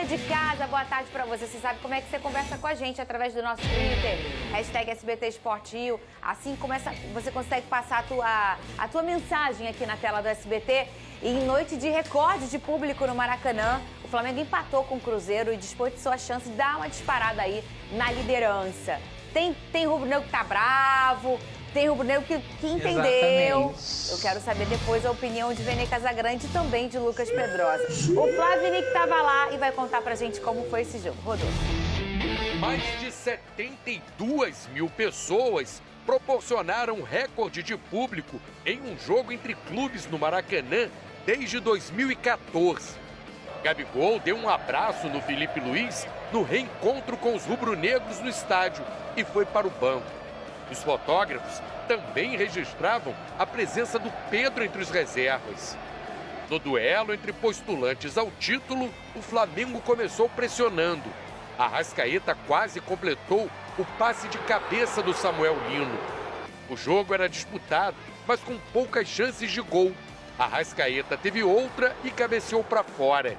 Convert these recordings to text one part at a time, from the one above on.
você de casa, boa tarde pra você. Você sabe como é que você conversa com a gente através do nosso Twitter, #SBT Esporte Rio. Assim você consegue passar a tua mensagem aqui na tela do SBT. E em noite de recorde de público no Maracanã, o Flamengo empatou com o Cruzeiro e desperdiçou a chance de dar uma disparada aí na liderança. Tem rubro-negro que tá bravo, tem rubro-negro que entendeu. Exatamente. Eu quero saber depois a opinião de Vene Casagrande e também de Lucas Pedrosa. O Flávio Henrique estava lá e vai contar pra gente como foi esse jogo. Rodolfo. Mais de 72 mil pessoas proporcionaram um recorde de público em um jogo entre clubes no Maracanã desde 2014. Gabigol deu um abraço no Felipe Luiz no reencontro com os rubro-negros no estádio e foi para o banco. Os fotógrafos também registravam a presença do Pedro entre os reservas. No duelo entre postulantes ao título, o Flamengo começou pressionando. Arrascaeta quase completou o passe de cabeça do Samuel Lino. O jogo era disputado, mas com poucas chances de gol. Arrascaeta teve outra e cabeceou para fora.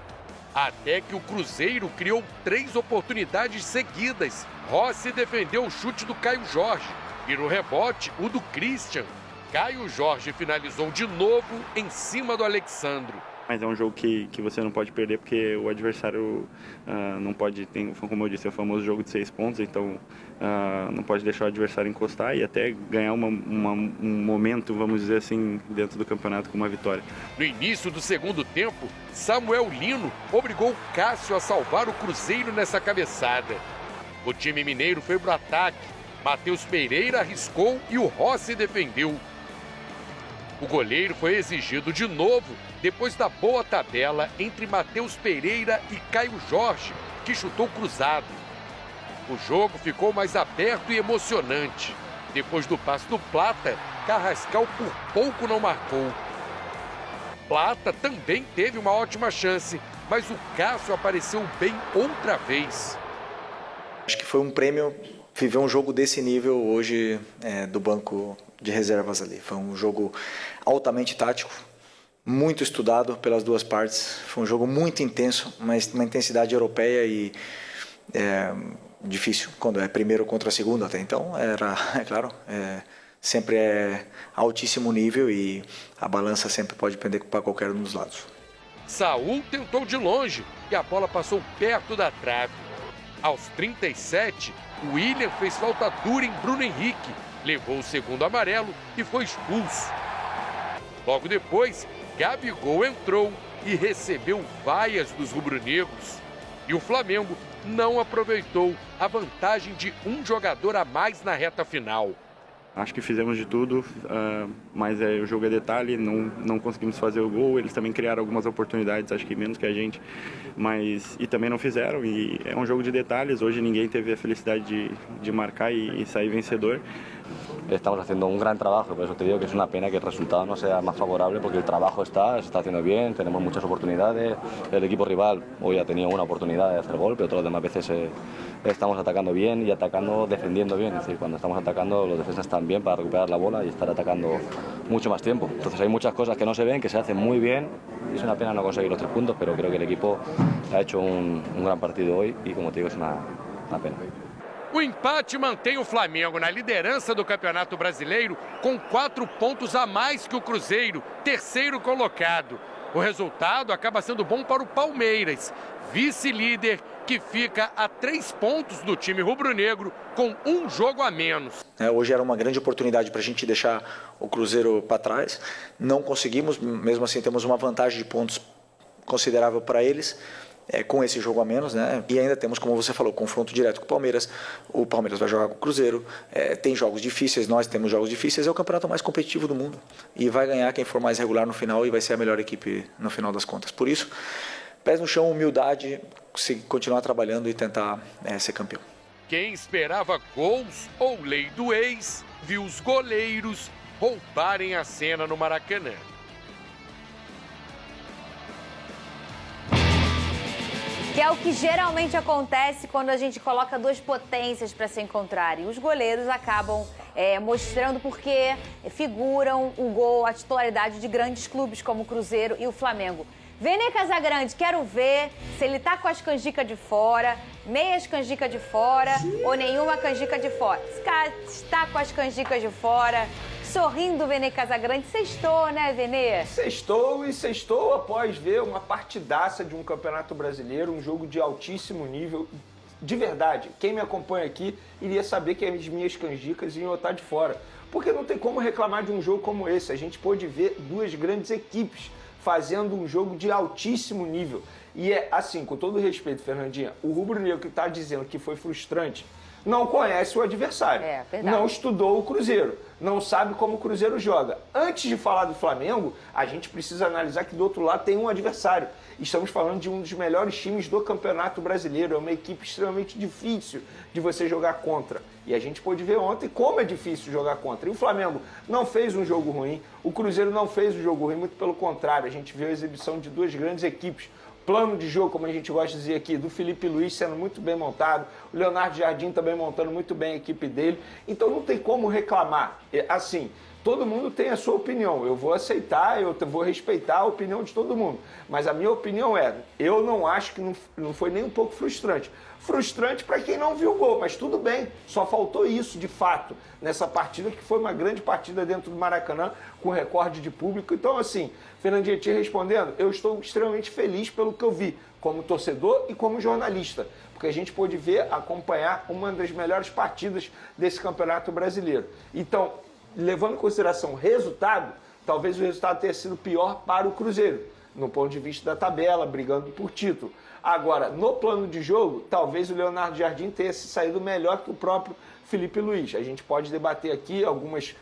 Até que o Cruzeiro criou 3 oportunidades seguidas. Rossi defendeu o chute do Caio Jorge. E no rebote, o do Christian. Caio Jorge finalizou de novo em cima do Alexandro. Mas é um jogo que você não pode perder porque o adversário não pode, como eu disse, é o famoso jogo de 6 pontos, então não pode deixar o adversário encostar e até ganhar um momento, vamos dizer assim, dentro do campeonato com uma vitória. No início do segundo tempo, Samuel Lino obrigou o Cássio a salvar o Cruzeiro nessa cabeçada. O time mineiro foi para o ataque, Matheus Pereira arriscou e o Rossi defendeu. O goleiro foi exigido de novo depois da boa tabela entre Matheus Pereira e Caio Jorge, que chutou cruzado. O jogo ficou mais aberto e emocionante. Depois do passe do Plata, Carrascal por pouco não marcou. Plata também teve uma ótima chance, mas o Cássio apareceu bem outra vez. Acho que foi um prêmio viver um jogo desse nível hoje do banco de reservas ali. Foi um jogo altamente tático, muito estudado pelas duas partes. Foi um jogo muito intenso, mas uma intensidade europeia e difícil quando é primeiro contra segundo até então. É claro, sempre é altíssimo nível e a balança sempre pode pender para qualquer um dos lados. Saul tentou de longe e a bola passou perto da trave. Aos 37, o William fez falta dura em Bruno Henrique, levou o segundo amarelo e foi expulso. Logo depois, Gabigol entrou e recebeu vaias dos rubro-negros. E o Flamengo não aproveitou a vantagem de um jogador a mais na reta final. Acho que fizemos de tudo, mas o jogo é detalhe, não conseguimos fazer o gol. Eles também criaram algumas oportunidades, acho que menos que a gente, e também não fizeram. E é um jogo de detalhes, hoje ninguém teve a felicidade de marcar e sair vencedor. Estamos haciendo un gran trabajo, por eso te digo que es una pena que el resultado no sea más favorable porque el trabajo se está haciendo bien, tenemos muchas oportunidades, el equipo rival hoy ha tenido una oportunidad de hacer gol, pero todas las demás veces estamos atacando bien y atacando, defendiendo bien, es decir, cuando estamos atacando los defensas están bien para recuperar la bola y estar atacando mucho más tiempo. Entonces hay muchas cosas que no se ven, que se hacen muy bien, y es una pena no conseguir los 3 puntos, pero creo que el equipo ha hecho un gran partido hoy y como te digo es una pena. O empate mantém o Flamengo na liderança do Campeonato Brasileiro com 4 pontos a mais que o Cruzeiro, terceiro colocado. O resultado acaba sendo bom para o Palmeiras, vice-líder, que fica a 3 pontos do time rubro-negro com um jogo a menos. Hoje era uma grande oportunidade para a gente deixar o Cruzeiro para trás. Não conseguimos, mesmo assim temos uma vantagem de pontos considerável para eles. Com esse jogo a menos, né? E ainda temos, como você falou, confronto direto com o Palmeiras. O Palmeiras vai jogar com o Cruzeiro, tem jogos difíceis, nós temos jogos difíceis, é o campeonato mais competitivo do mundo. E vai ganhar quem for mais regular no final e vai ser a melhor equipe no final das contas. Por isso, pés no chão, humildade, continuar trabalhando e tentar ser campeão. Quem esperava gols ou lei do ex, viu os goleiros roubarem a cena no Maracanã. Que é o que geralmente acontece quando a gente coloca 2 potências para se encontrarem. Os goleiros acabam mostrando porque figuram o gol, a titularidade de grandes clubes como o Cruzeiro e o Flamengo. Vene Casagrande, quero ver se ele tá com as canjicas de fora, meias canjicas de fora ou nenhuma canjica de fora. Se está com as canjicas de fora, sorrindo, Vene Casagrande, sextou, né, Vene? Sextou após ver uma partidaça de um Campeonato Brasileiro, um jogo de altíssimo nível. De verdade, quem me acompanha aqui iria saber que as minhas canjicas iam estar de fora. Porque não tem como reclamar de um jogo como esse. A gente pôde ver duas grandes equipes fazendo um jogo de altíssimo nível. E é assim, com todo respeito, Fernandinha, o rubro-negro que está dizendo que foi frustrante não conhece o adversário, não estudou o Cruzeiro, não sabe como o Cruzeiro joga. Antes de falar do Flamengo, a gente precisa analisar que do outro lado tem um adversário. Estamos falando de um dos melhores times do Campeonato Brasileiro, é uma equipe extremamente difícil de você jogar contra. E a gente pôde ver ontem como é difícil jogar contra. E o Flamengo não fez um jogo ruim, o Cruzeiro não fez um jogo ruim, muito pelo contrário, a gente viu a exibição de duas grandes equipes. Plano de jogo, como a gente gosta de dizer aqui, do Felipe Luiz sendo muito bem montado, o Leonardo Jardim também montando muito bem a equipe dele, então não tem como reclamar. Assim, todo mundo tem a sua opinião, eu vou aceitar, eu vou respeitar a opinião de todo mundo, mas a minha opinião é, eu não acho que não foi nem um pouco frustrante. Frustrante para quem não viu o gol, mas tudo bem, só faltou isso de fato nessa partida, que foi uma grande partida dentro do Maracanã, com recorde de público. Então, assim, Fernandinha, te respondendo, eu estou extremamente feliz pelo que eu vi, como torcedor e como jornalista, porque a gente pôde ver, acompanhar uma das melhores partidas desse Campeonato Brasileiro. Então, levando em consideração o resultado, talvez o resultado tenha sido pior para o Cruzeiro, no ponto de vista da tabela, brigando por título. Agora, no plano de jogo, talvez o Leonardo Jardim tenha se saído melhor que o próprio Felipe Luiz. A gente pode debater aqui algumas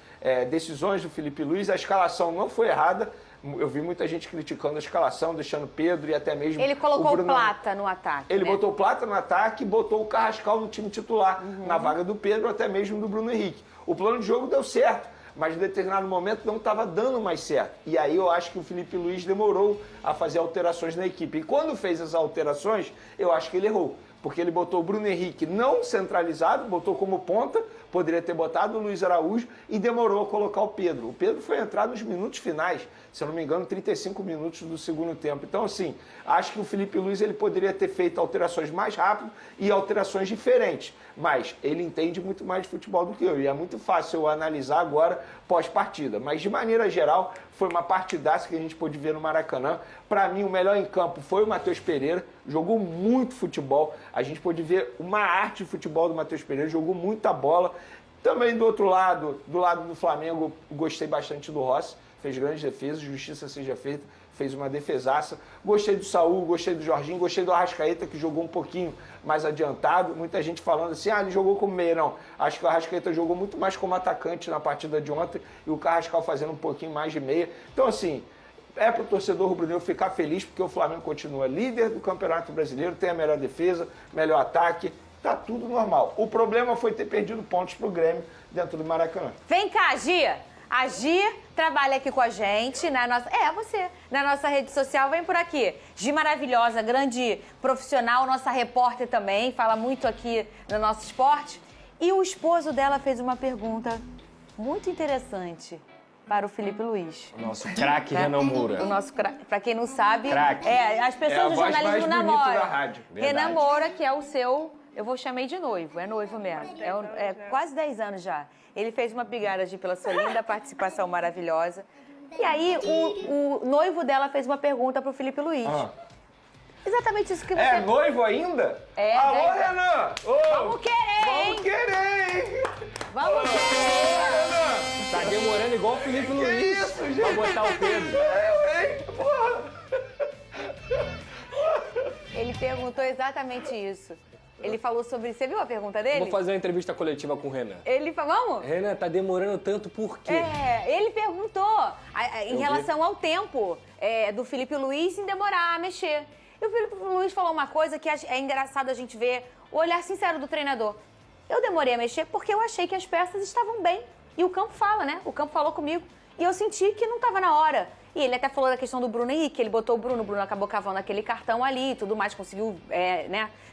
decisões do Felipe Luiz. A escalação não foi errada. Eu vi muita gente criticando a escalação, deixando Pedro e até mesmo ele colocou o Bruno... Plata no ataque. Ele botou o Plata no ataque e botou o Carrascal no time titular, na vaga do Pedro, até mesmo do Bruno Henrique. O plano de jogo deu certo, mas em determinado momento não estava dando mais certo. E aí eu acho que o Felipe Luiz demorou a fazer alterações na equipe. E quando fez as alterações, eu acho que ele errou. Porque ele botou o Bruno Henrique não centralizado, botou como ponta, poderia ter botado o Luiz Araújo e demorou a colocar o Pedro. O Pedro foi entrar nos minutos finais, se eu não me engano, 35 minutos do segundo tempo. Então, assim, acho que o Felipe Luiz ele poderia ter feito alterações mais rápido e alterações diferentes. Mas ele entende muito mais de futebol do que eu. E é muito fácil eu analisar agora pós-partida. Mas, de maneira geral, foi uma partidaça que a gente pôde ver no Maracanã. Para mim, o melhor em campo foi o Matheus Pereira. Jogou muito futebol. A gente pôde ver uma arte de futebol do Matheus Pereira. Jogou muita bola. Também do outro lado, do lado do Flamengo, gostei bastante do Rossi. Fez grandes defesas, justiça seja feita. Fez uma defesaça. Gostei do Saúl, gostei do Jorginho, gostei do Arrascaeta, que jogou um pouquinho mais adiantado. Muita gente falando assim, ele jogou como meia. Não, acho que o Arrascaeta jogou muito mais como atacante na partida de ontem e o Carrascal fazendo um pouquinho mais de meia. Então, assim, é para o torcedor rubro-negro ficar feliz, porque o Flamengo continua líder do Campeonato Brasileiro, tem a melhor defesa, melhor ataque, tá tudo normal. O problema foi ter perdido pontos pro Grêmio dentro do Maracanã. Vem cá, Gia! A Gi trabalha aqui com a gente, na nossa... você, na nossa rede social, vem por aqui. Gi maravilhosa, grande profissional, nossa repórter também, fala muito aqui no nosso esporte. E o esposo dela fez uma pergunta muito interessante para o Felipe Luiz. O nosso craque Renan Moura. O nosso craque, para quem não sabe, craque. As pessoas do jornalismo namoram. Da rádio. Renan Moura, que é o seu... Eu vou chamar de noivo, é noivo mesmo. É quase 10 anos já. Ele fez uma brigada pela sua linda participação maravilhosa. E aí, o noivo dela fez uma pergunta pro Felipe Luiz. Exatamente isso que você... É noivo ainda? Alô, Renan! Vamos querer, hein? Vamos querer, hein? Vamos querer! Renan! Tá demorando igual o Felipe Luiz. Isso, gente? Pra botar o Pedro. Porra! Ele perguntou exatamente isso. Ele falou sobre... Você viu a pergunta dele? Vou fazer uma entrevista coletiva com o Renan. Ele falou, vamos? Renan, tá demorando tanto por quê? Ele perguntou em relação ao tempo do Felipe Luiz em demorar a mexer. E o Felipe Luiz falou uma coisa que é engraçado a gente ver, o olhar sincero do treinador. Eu demorei a mexer porque eu achei que as peças estavam bem. E o campo fala, né? O campo falou comigo. E eu senti que não estava na hora. E ele até falou da questão do Bruno Henrique, ele botou o Bruno acabou cavando aquele cartão ali e tudo mais, conseguiu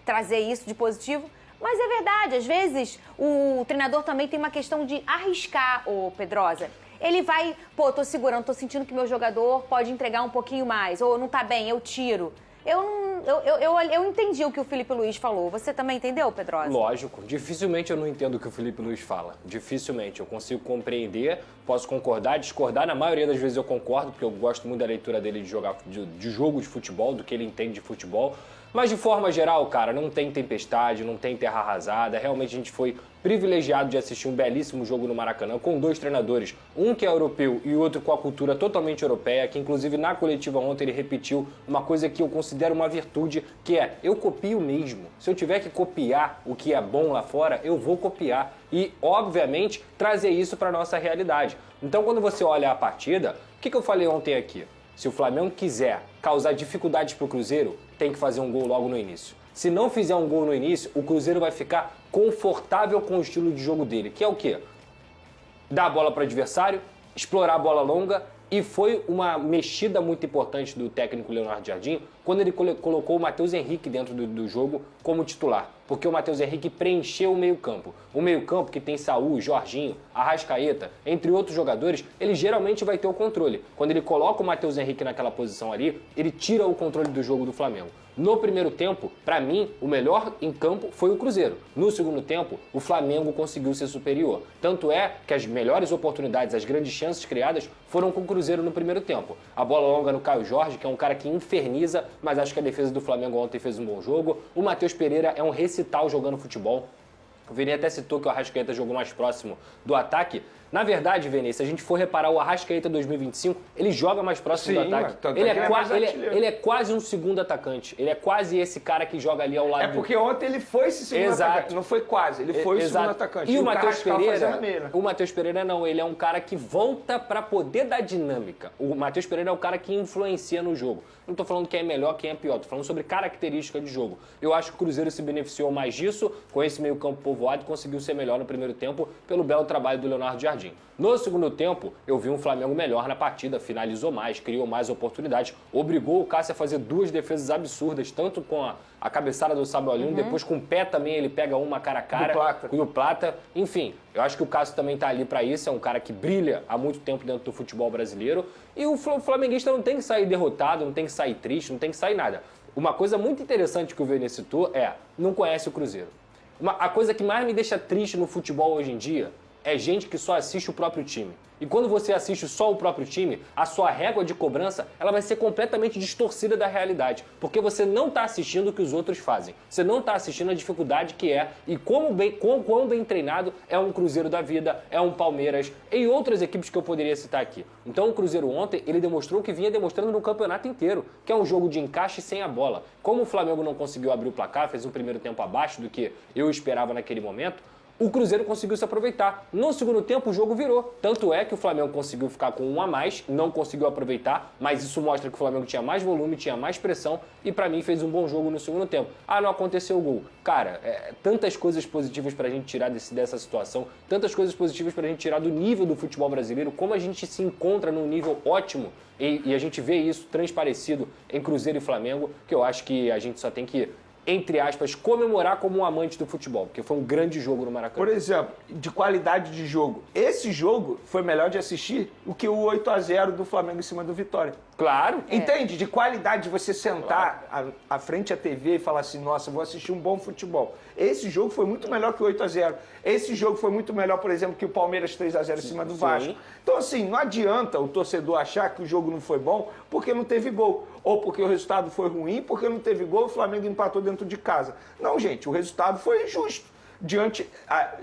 trazer isso de positivo. Mas é verdade, às vezes o treinador também tem uma questão de arriscar, ô Pedrosa. ele vai, pô, tô segurando, tô sentindo que meu jogador pode entregar um pouquinho mais, ou não tá bem, eu tiro. Eu entendi o que o Felipe Luiz falou. Você também entendeu, Pedrosa? Lógico. Dificilmente eu não entendo o que o Felipe Luiz fala. Dificilmente. Eu consigo compreender, posso concordar, discordar. Na maioria das vezes eu concordo, porque eu gosto muito da leitura dele de jogo de futebol, do que ele entende de futebol. Mas de forma geral, cara, não tem tempestade, não tem terra arrasada. Realmente a gente foi privilegiado de assistir um belíssimo jogo no Maracanã com 2 treinadores, um que é europeu e outro com a cultura totalmente europeia, que inclusive na coletiva ontem ele repetiu uma coisa que eu considero uma virtude, que é, eu copio mesmo. Se eu tiver que copiar o que é bom lá fora, eu vou copiar e, obviamente, trazer isso para nossa realidade. Então, quando você olha a partida, o que eu falei ontem aqui? Se o Flamengo quiser causar dificuldades para o Cruzeiro, tem que fazer um gol logo no início. Se não fizer um gol no início, o Cruzeiro vai ficar confortável com o estilo de jogo dele, que é o quê? Dar a bola para o adversário, explorar a bola longa, e foi uma mexida muito importante do técnico Leonardo Jardim quando ele colocou o Matheus Henrique dentro do jogo como titular. Porque o Matheus Henrique preencheu o meio-campo. O meio-campo que tem Saúl, Jorginho, Arrascaeta, entre outros jogadores, ele geralmente vai ter o controle. Quando ele coloca o Matheus Henrique naquela posição ali, ele tira o controle do jogo do Flamengo. No primeiro tempo, para mim, o melhor em campo foi o Cruzeiro. No segundo tempo, o Flamengo conseguiu ser superior. Tanto é que as melhores oportunidades, as grandes chances criadas foram com o Cruzeiro no primeiro tempo. A bola longa no Caio Jorge, que é um cara que inferniza, mas acho que a defesa do Flamengo ontem fez um bom jogo. O Matheus Pereira é um recital jogando futebol. O Vini até citou que o Arrascaeta jogou mais próximo do ataque. Na verdade, Vini, se a gente for reparar o Arrascaeta 2025, ele joga mais próximo do ataque. Ele é quase um segundo atacante. Ele é quase esse cara que joga ali ao lado do... porque ontem ele foi esse segundo atacante. Não foi quase, ele foi o segundo atacante. E o Matheus Pereira, o Matheus Pereira não, ele é um cara que volta para poder dar dinâmica. O Matheus Pereira é o cara que influencia no jogo. Não tô falando quem é melhor, quem é pior, tô falando sobre característica de jogo. Eu acho que o Cruzeiro se beneficiou mais disso, com esse meio-campo povoado, e conseguiu ser melhor no primeiro tempo pelo belo trabalho do Leonardo Jardim. No segundo tempo, eu vi um Flamengo melhor na partida, finalizou mais, criou mais oportunidades, obrigou o Cássio a fazer 2 defesas absurdas, tanto com a cabeçada do Sabolinho, depois com o pé também ele pega uma cara a cara com o Plata. Enfim, eu acho que o Cássio também tá ali para isso, é um cara que brilha há muito tempo dentro do futebol brasileiro, e o flamenguista não tem que sair derrotado, não tem que sair triste, não tem que sair nada. Uma coisa muito interessante que o Vene citou é, não conhece o Cruzeiro. A coisa que mais me deixa triste no futebol hoje em dia é gente que só assiste o próprio time. E quando você assiste só o próprio time, a sua régua de cobrança ela vai ser completamente distorcida da realidade. Porque você não está assistindo o que os outros fazem. Você não está assistindo a dificuldade que é e quão bem treinado é um Cruzeiro da vida, é um Palmeiras e outras equipes que eu poderia citar aqui. Então o Cruzeiro ontem, ele demonstrou o que vinha demonstrando no campeonato inteiro, que é um jogo de encaixe sem a bola. Como o Flamengo não conseguiu abrir o placar, fez um primeiro tempo abaixo do que eu esperava naquele momento, o Cruzeiro conseguiu se aproveitar. No segundo tempo, o jogo virou. Tanto é que o Flamengo conseguiu ficar com 1 a mais, não conseguiu aproveitar, mas isso mostra que o Flamengo tinha mais volume, tinha mais pressão e, pra mim, fez um bom jogo no segundo tempo. Ah, não aconteceu o gol. Cara, tantas coisas positivas pra gente tirar dessa situação, tantas coisas positivas pra gente tirar do nível do futebol brasileiro, como a gente se encontra num nível ótimo e a gente vê isso transparecido em Cruzeiro e Flamengo, que eu acho que a gente só tem que, entre aspas, comemorar como um amante do futebol, porque foi um grande jogo no Maracanã. Por exemplo, de qualidade de jogo. Esse jogo foi melhor de assistir do que o 8-0 do Flamengo em cima do Vitória. Claro. Entende? De qualidade de você sentar à frente à TV e falar assim, nossa, vou assistir um bom futebol. Esse jogo foi muito melhor que o 8-0. Esse jogo foi muito melhor, por exemplo, que o Palmeiras 3-0 em cima do Vasco. Então, assim, não adianta o torcedor achar que o jogo não foi bom porque não teve gol. Ou porque o resultado foi ruim, porque não teve gol, o Flamengo empatou dentro de casa. Não, gente, o resultado foi justo.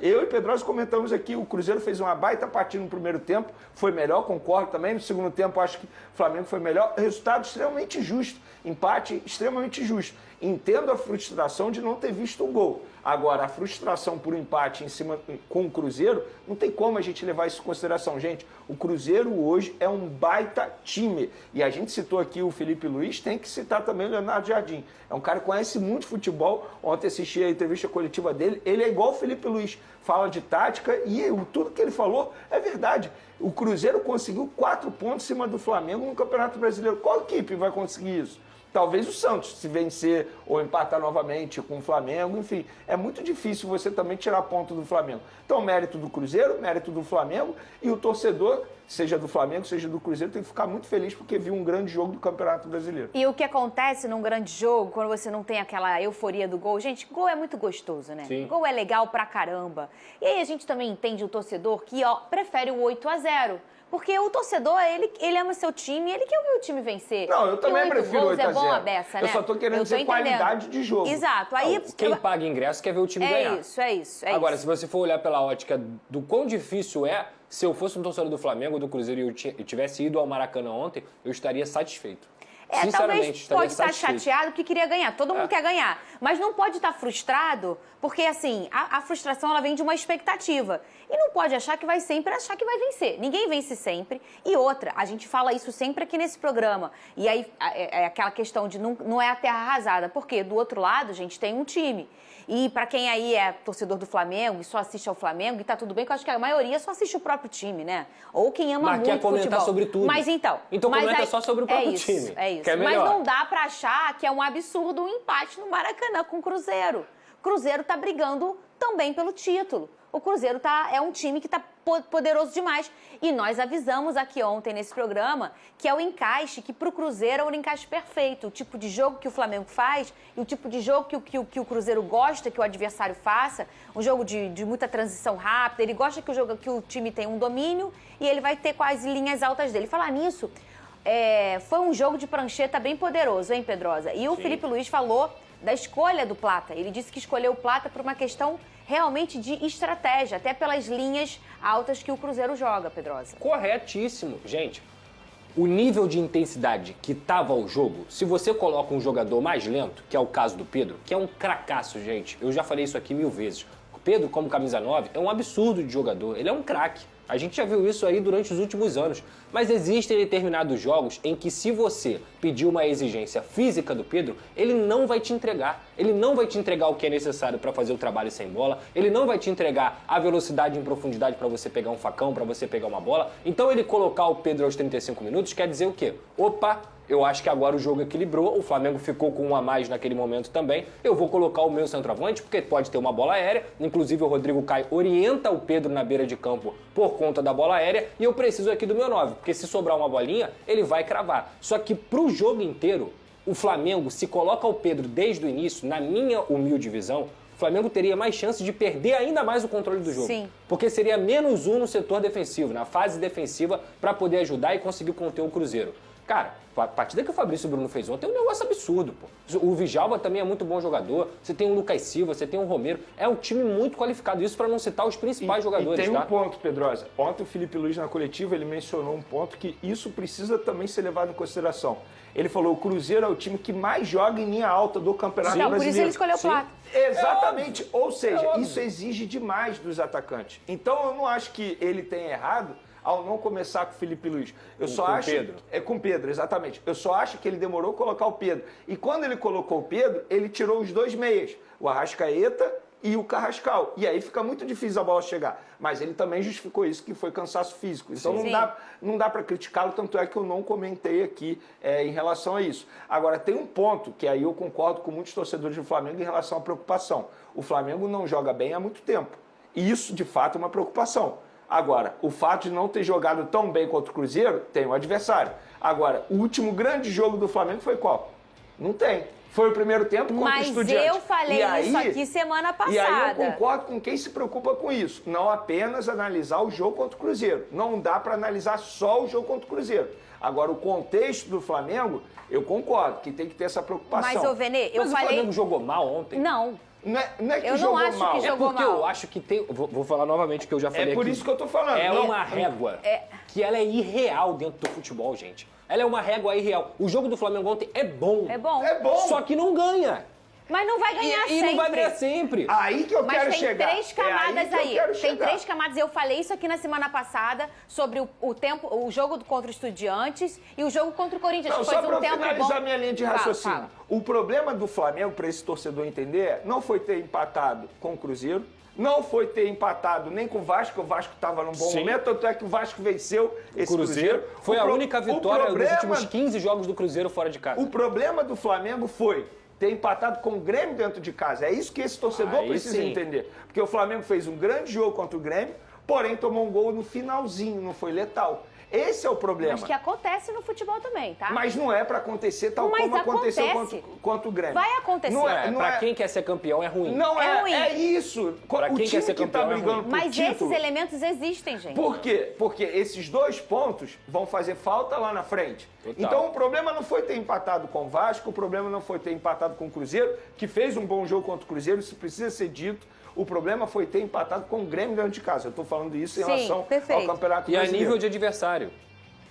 Eu e Pedrosa comentamos aqui, o Cruzeiro fez uma baita partida no primeiro tempo, foi melhor, concordo também. No segundo tempo, acho que o Flamengo foi melhor. Resultado extremamente justo, empate extremamente justo. Entendo a frustração de não ter visto o gol. Agora, a frustração por empate em cima com o Cruzeiro, não tem como a gente levar isso em consideração. Gente, o Cruzeiro hoje é um baita time. E a gente citou aqui o Felipe Luiz, tem que citar também o Leonardo Jardim. É um cara que conhece muito futebol. Ontem assisti a entrevista coletiva dele. Ele é igual o Felipe Luiz, fala de tática e tudo que ele falou é verdade. O Cruzeiro conseguiu 4 pontos em cima do Flamengo no Campeonato Brasileiro. Qual equipe vai conseguir isso? Talvez o Santos, se vencer ou empatar novamente com o Flamengo, enfim, é muito difícil você também tirar ponto do Flamengo. Então, mérito do Cruzeiro, mérito do Flamengo, e o torcedor, seja do Flamengo, seja do Cruzeiro, tem que ficar muito feliz porque viu um grande jogo do Campeonato Brasileiro. E o que acontece num grande jogo, quando você não tem aquela euforia do gol? Gente, gol é muito gostoso, né? Sim. Gol é legal pra caramba. E aí a gente também entende o torcedor que, prefere o 8-0. Porque o torcedor, ele ama seu time, ele quer ver o time vencer. Não, eu também prefiro 8-0. É bom a beça, né? Eu só tô querendo dizer qualidade de jogo. Exato. Aí, Quem paga ingresso quer ver o time ganhar. É isso. Agora, se você for olhar pela ótica do quão difícil é, se eu fosse um torcedor do Flamengo ou do Cruzeiro e tivesse ido ao Maracanã ontem, eu estaria satisfeito. Talvez pode estar chateado porque queria ganhar. Todo mundo quer ganhar. Mas não pode estar frustrado, porque assim, a frustração ela vem de uma expectativa. E não pode achar que vai sempre achar que vai vencer. Ninguém vence sempre. E outra, a gente fala isso sempre aqui nesse programa. E aí é aquela questão de não é a terra arrasada. Porque do outro lado, a gente tem um time. E para quem aí é torcedor do Flamengo e só assiste ao Flamengo, e tá tudo bem, que eu acho que a maioria só assiste o próprio time, né? Ou quem ama muito futebol. Mas quer comentar sobre tudo. Mas então comenta só sobre o próprio time. É isso. Que é melhor. Mas não dá pra achar que é um absurdo um empate no Maracanã com o Cruzeiro. O Cruzeiro tá brigando também pelo título. O Cruzeiro é um time que tá poderoso demais. E nós avisamos aqui ontem nesse programa que é o encaixe, que pro Cruzeiro é o encaixe perfeito. O tipo de jogo que o Flamengo faz e o tipo de jogo que o Cruzeiro gosta que o adversário faça. Um jogo de muita transição rápida. Ele gosta que o time tenha um domínio e ele vai ter quase linhas altas dele. Falar nisso, foi um jogo de prancheta bem poderoso, hein, Pedrosa? E o Felipe Luiz falou da escolha do Plata. Ele disse que escolheu o Plata por uma questão realmente de estratégia, até pelas linhas altas que o Cruzeiro joga, Pedrosa. Corretíssimo. Gente, o nível de intensidade que tava o jogo, se você coloca um jogador mais lento, que é o caso do Pedro, que é um cracaço, gente, eu já falei isso aqui 1000 vezes. O Pedro, como camisa 9, é um absurdo de jogador, ele é um craque. A gente já viu isso aí durante os últimos anos. Mas existem determinados jogos em que, se você pedir uma exigência física do Pedro, ele não vai te entregar. Ele não vai te entregar o que é necessário para fazer o trabalho sem bola. Ele não vai te entregar a velocidade em profundidade para você pegar um facão, para você pegar uma bola. Então, ele colocar o Pedro aos 35 minutos quer dizer o quê? Opa! Eu acho que agora o jogo equilibrou, o Flamengo ficou com um a mais naquele momento também. Eu vou colocar o meu centroavante, porque pode ter uma bola aérea. Inclusive o Rodrigo Caio orienta o Pedro na beira de campo por conta da bola aérea. E eu preciso aqui do meu 9, porque se sobrar uma bolinha, ele vai cravar. Só que pro jogo inteiro, o Flamengo, se coloca o Pedro desde o início, na minha humilde visão, o Flamengo teria mais chance de perder ainda mais o controle do jogo. Sim. Porque seria -1 no setor defensivo, na fase defensiva, para poder ajudar e conseguir conter o Cruzeiro. Cara, a partida que o Fabrício Bruno fez ontem é um negócio absurdo, pô. O Djalma também é muito bom jogador. Você tem o Lucas Silva, você tem o Romero. É um time muito qualificado. Isso para não citar os principais jogadores, e tem tá? um ponto, Pedrosa. Ontem o Felipe Luiz, na coletiva, ele mencionou um ponto que isso precisa também ser levado em consideração. Ele falou que o Cruzeiro é o time que mais joga em linha alta do Campeonato Brasileiro. Por isso ele escolheu o Plata. Exatamente. Ou seja, isso exige demais dos atacantes. Então, eu não acho que ele tenha errado ao não começar com o Felipe Luiz. Eu só acho... Pedro. Com o Pedro, exatamente. Eu só acho que ele demorou a colocar o Pedro. E quando ele colocou o Pedro, ele tirou os dois meias, o Arrascaeta e o Carrascal. E aí fica muito difícil a bola chegar. Mas ele também justificou isso, que foi cansaço físico. Então não dá para criticá-lo, tanto é que eu não comentei aqui em relação a isso. Agora, tem um ponto que aí eu concordo com muitos torcedores do Flamengo em relação à preocupação. O Flamengo não joga bem há muito tempo. E isso, de fato, é uma preocupação. Agora, o fato de não ter jogado tão bem contra o Cruzeiro, tem um adversário. Agora, o último grande jogo do Flamengo foi qual? Não tem. Foi o primeiro tempo contra o Estudiantes. Mas eu falei isso aqui semana passada. E aí eu concordo com quem se preocupa com isso. Não apenas analisar o jogo contra o Cruzeiro. Não dá para analisar só o jogo contra o Cruzeiro. Agora, o contexto do Flamengo, eu concordo que tem que ter essa preocupação. Mas, ô Vene, eu falei... o Flamengo jogou mal ontem? Não. Não é que eu jogou não acho mal. que jogou porque mal. eu acho que tem... Vou falar novamente o que eu já falei aqui. É por isso que eu tô falando. É uma régua que ela é irreal dentro do futebol, gente. Ela é uma régua irreal. O jogo do Flamengo ontem é bom. É bom. É bom. Só que não ganha. Mas não vai ganhar sempre. E não vai ganhar sempre. Aí que eu quero Mas tem chegar. três camadas que eu aí. quero Tem chegar. 3 camadas. Eu falei isso aqui na semana passada sobre o jogo contra o Estudiantes e o jogo contra o Corinthians. Não, que foi só para um tempo finalizar bom. minha linha de Fala, raciocínio. fala. O problema do Flamengo, para esse torcedor entender, não foi ter empatado com o Cruzeiro, não foi ter empatado nem com o Vasco estava num bom Sim. momento, tanto é que o Vasco venceu esse Cruzeiro. Foi a única vitória dos problema- últimos 15 jogos do Cruzeiro fora de casa. O problema do Flamengo foi ter empatado com o Grêmio dentro de casa. É isso que esse torcedor Aí precisa sim. entender. Porque o Flamengo fez um grande jogo contra o Grêmio, porém tomou um gol no finalzinho, não foi letal. Esse é o problema. Mas que acontece no futebol também, tá? Mas não é para acontecer tal Mas como aconteceu acontece. contra o Grêmio. Vai acontecer. Não é, não Pra é, quem quer ser campeão é ruim. não É é, ruim. é isso. Pra O quem time quer ser que tá campeão é brigando ruim. por Mas título... esses elementos existem, gente. Por quê? Porque esses 2 pontos vão fazer falta lá na frente. Total. Então o problema não foi ter empatado com o Vasco, o problema não foi ter empatado com o Cruzeiro, que fez um bom jogo contra o Cruzeiro, isso precisa ser dito. O problema foi ter empatado com o Grêmio dentro de casa. Eu estou falando isso em Sim, relação perfeito. ao Campeonato E a Brasileiro. nível de adversário.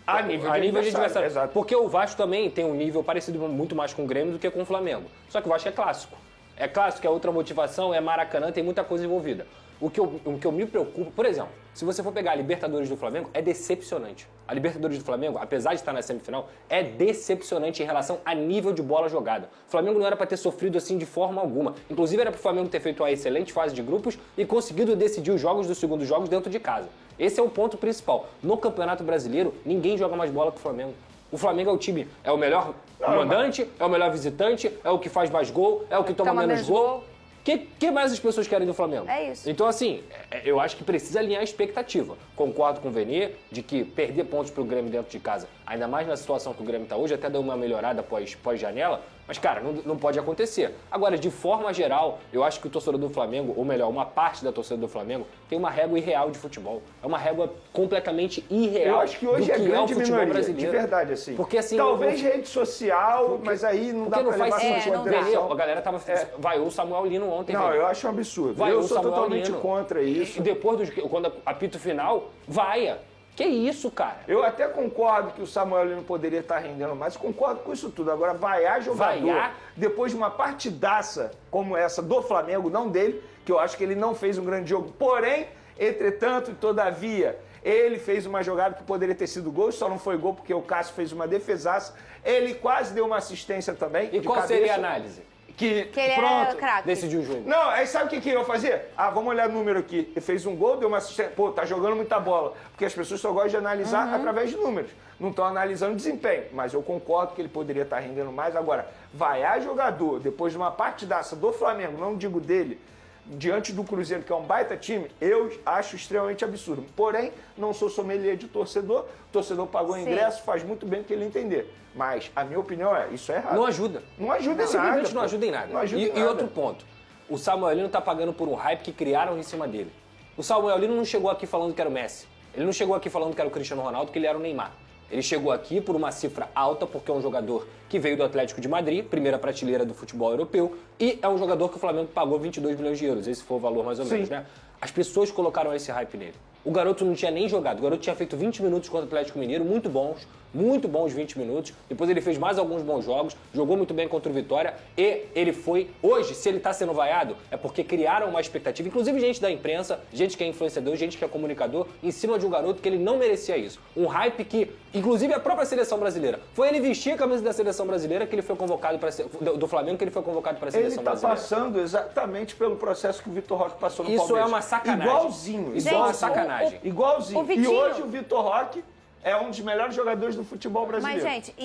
A nível de adversário, exato. Porque o Vasco também tem um nível parecido muito mais com o Grêmio do que com o Flamengo. Só que o Vasco é clássico. É clássico, é outra motivação, é Maracanã, tem muita coisa envolvida. O que eu me preocupo, por exemplo, se você for pegar a Libertadores do Flamengo, é decepcionante. A Libertadores do Flamengo, apesar de estar na semifinal, é decepcionante em relação a nível de bola jogada. O Flamengo não era para ter sofrido assim de forma alguma. Inclusive era para o Flamengo ter feito uma excelente fase de grupos e conseguido decidir os jogos dos segundos jogos dentro de casa. Esse é o ponto principal. No Campeonato Brasileiro, ninguém joga mais bola que o Flamengo. O Flamengo é o time, é o melhor mandante, é o melhor visitante, é o que faz mais gol, é o que toma menos gol. Que mais as pessoas querem do Flamengo? É isso. Então, assim, eu acho que precisa alinhar a expectativa. Concordo com o Vene de que perder pontos pro Grêmio dentro de casa, ainda mais na situação que o Grêmio tá hoje, até deu uma melhorada pós-janela, mas, cara, não pode acontecer. Agora, de forma geral, eu acho que o torcedor do Flamengo, ou melhor, uma parte da torcida do Flamengo, tem uma régua irreal de futebol. É uma régua completamente irreal. Eu acho que hoje do é que grande o futebol minoria, brasileiro. de verdade, assim. Porque, assim, talvez rede social, mas aí não dá porque pra não faz levar sentido. em consideração. A galera tava... Vaiou o Samuel Lino ontem. Não, velho. eu acho um absurdo. Vaiou Eu o sou Samuel totalmente Lino. contra isso. E depois, quando apita o final, vaia. Que isso, cara? Eu até concordo que o Samuel Lino poderia estar rendendo mais, concordo com isso tudo. Agora, vaiar jogador Vaiar? depois de uma partidaça como essa do Flamengo, não dele, que eu acho que ele não fez um grande jogo. Porém, entretanto e todavia, ele fez uma jogada que poderia ter sido gol, só não foi gol porque o Cássio fez uma defesaça. Ele quase deu uma assistência também. E de qual cabeça, seria a análise? Que ele pronto. era craque. Decidiu o jogo. Não, aí sabe o que eu fazer? Ah, vamos olhar o número aqui. Ele fez um gol, deu uma assistência. Pô, tá jogando muita bola. Porque as pessoas só gostam de analisar através de números. Não estão analisando desempenho. Mas eu concordo que ele poderia estar rendendo mais. Agora, vaiar jogador depois de uma partidaça do Flamengo, não digo dele, diante do Cruzeiro, que é um baita time, eu acho extremamente absurdo. Porém, não sou sommelier de torcedor. O torcedor pagou o ingresso, faz muito bem que ele entender. Mas a minha opinião é, isso é errado. Não ajuda. Não ajuda em nada. Simplesmente não pô. ajuda em nada. Não ajuda em E nada. outro ponto. O Samuel Lino tá pagando por um hype que criaram em cima dele. O Samuel Lino não chegou aqui falando que era o Messi. Ele não chegou aqui falando que era o Cristiano Ronaldo, que ele era o Neymar. Ele chegou aqui por uma cifra alta, porque é um jogador que veio do Atlético de Madrid, primeira prateleira do futebol europeu, e é um jogador que o Flamengo pagou 22 milhões de euros. Esse foi o valor mais ou menos, né? As pessoas colocaram esse hype nele. O garoto não tinha nem jogado. O garoto tinha feito 20 minutos contra o Atlético Mineiro, muito bons 20 minutos. Depois ele fez mais alguns bons jogos, jogou muito bem contra o Vitória e ele foi... Hoje, se ele tá sendo vaiado, é porque criaram uma expectativa, inclusive gente da imprensa, gente que é influenciador, gente que é comunicador, em cima de um garoto que ele não merecia isso. Um hype que, inclusive a própria seleção brasileira, foi ele vestir a camisa da seleção brasileira que ele foi convocado para do Flamengo, que ele foi convocado para a seleção Ele tá brasileira. passando exatamente pelo processo que o Vitor Roque passou no Isso Palmeiras. é uma sacanagem. Igualzinho. Isso é uma sacanagem. Igualzinho. O Vitinho- E hoje o Vitor Roque é um dos melhores jogadores do futebol Mas, brasileiro. gente,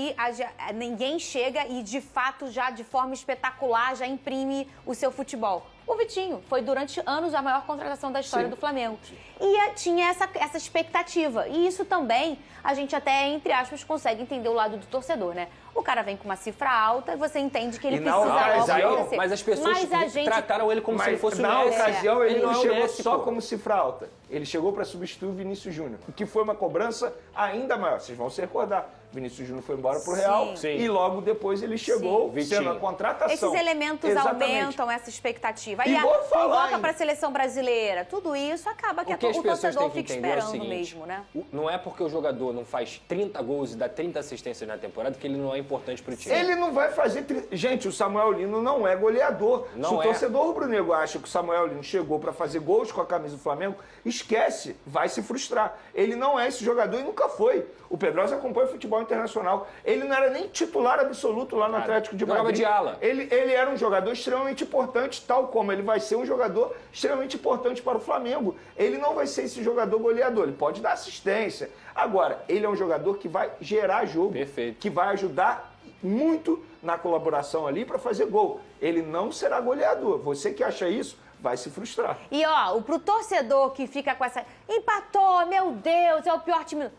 ninguém chega e, de fato, já de forma espetacular, já imprime o seu futebol. O Vitinho foi, durante anos, a maior contratação da história Sim. do Flamengo. E tinha essa expectativa. E isso também, a gente até, entre aspas, consegue entender o lado do torcedor, né? O cara vem com uma cifra alta e você entende que ele E na precisa logo ocasião- acontecer. Mas as pessoas Mas a gente... trataram ele como se ele Mas fosse o na Messi. ocasião ele não é o chegou Messi, só pô. como cifra alta. Ele chegou para substituir o Vinícius Júnior, o que foi uma cobrança ainda maior. Vocês vão se recordar. Vinícius Júnior foi embora pro Real Sim. e logo depois ele chegou, Sim. sendo a Vitinho. contratação. Esses elementos Exatamente. aumentam essa expectativa. E Aí vou falar, volta hein? para a seleção brasileira. Tudo isso acaba que O que as o pessoas torcedor têm que fica entender é o esperando seguinte, mesmo, né? não é porque o jogador não faz 30 gols e dá 30 assistências na temporada que ele não é importante pro time. Ele não vai fazer... Gente, o Samuel Lino não é goleador. Não Se o é. torcedor rubro-negro acha que o Samuel Lino chegou para fazer gols com a camisa do Flamengo, esquece, vai se frustrar. Ele não é esse jogador e nunca foi. O Pedrosa acompanha o futebol internacional. Ele não era nem titular absoluto lá no Atlético de jogava Madrid. de ala. Ele era um jogador extremamente importante, tal como ele vai ser um jogador extremamente importante para o Flamengo. Ele não vai ser esse jogador goleador, ele pode dar assistência. Agora, ele é um jogador que vai gerar jogo. Perfeito. Que vai ajudar muito na colaboração ali para fazer gol. Ele não será goleador. Você que acha isso, vai se frustrar. E ó, pro torcedor que fica com essa... Empatou, meu Deus, é o pior time...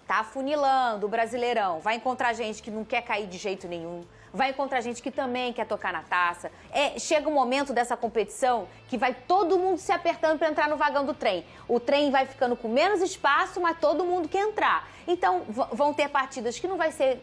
Tá afunilando o Brasileirão. Vai encontrar gente que não quer cair de jeito nenhum. Vai encontrar gente que também quer tocar na taça. Chega um momento dessa competição que vai todo mundo se apertando para entrar no vagão do trem. O trem vai ficando com menos espaço, mas todo mundo quer entrar. Então, vão ter partidas que não vai ser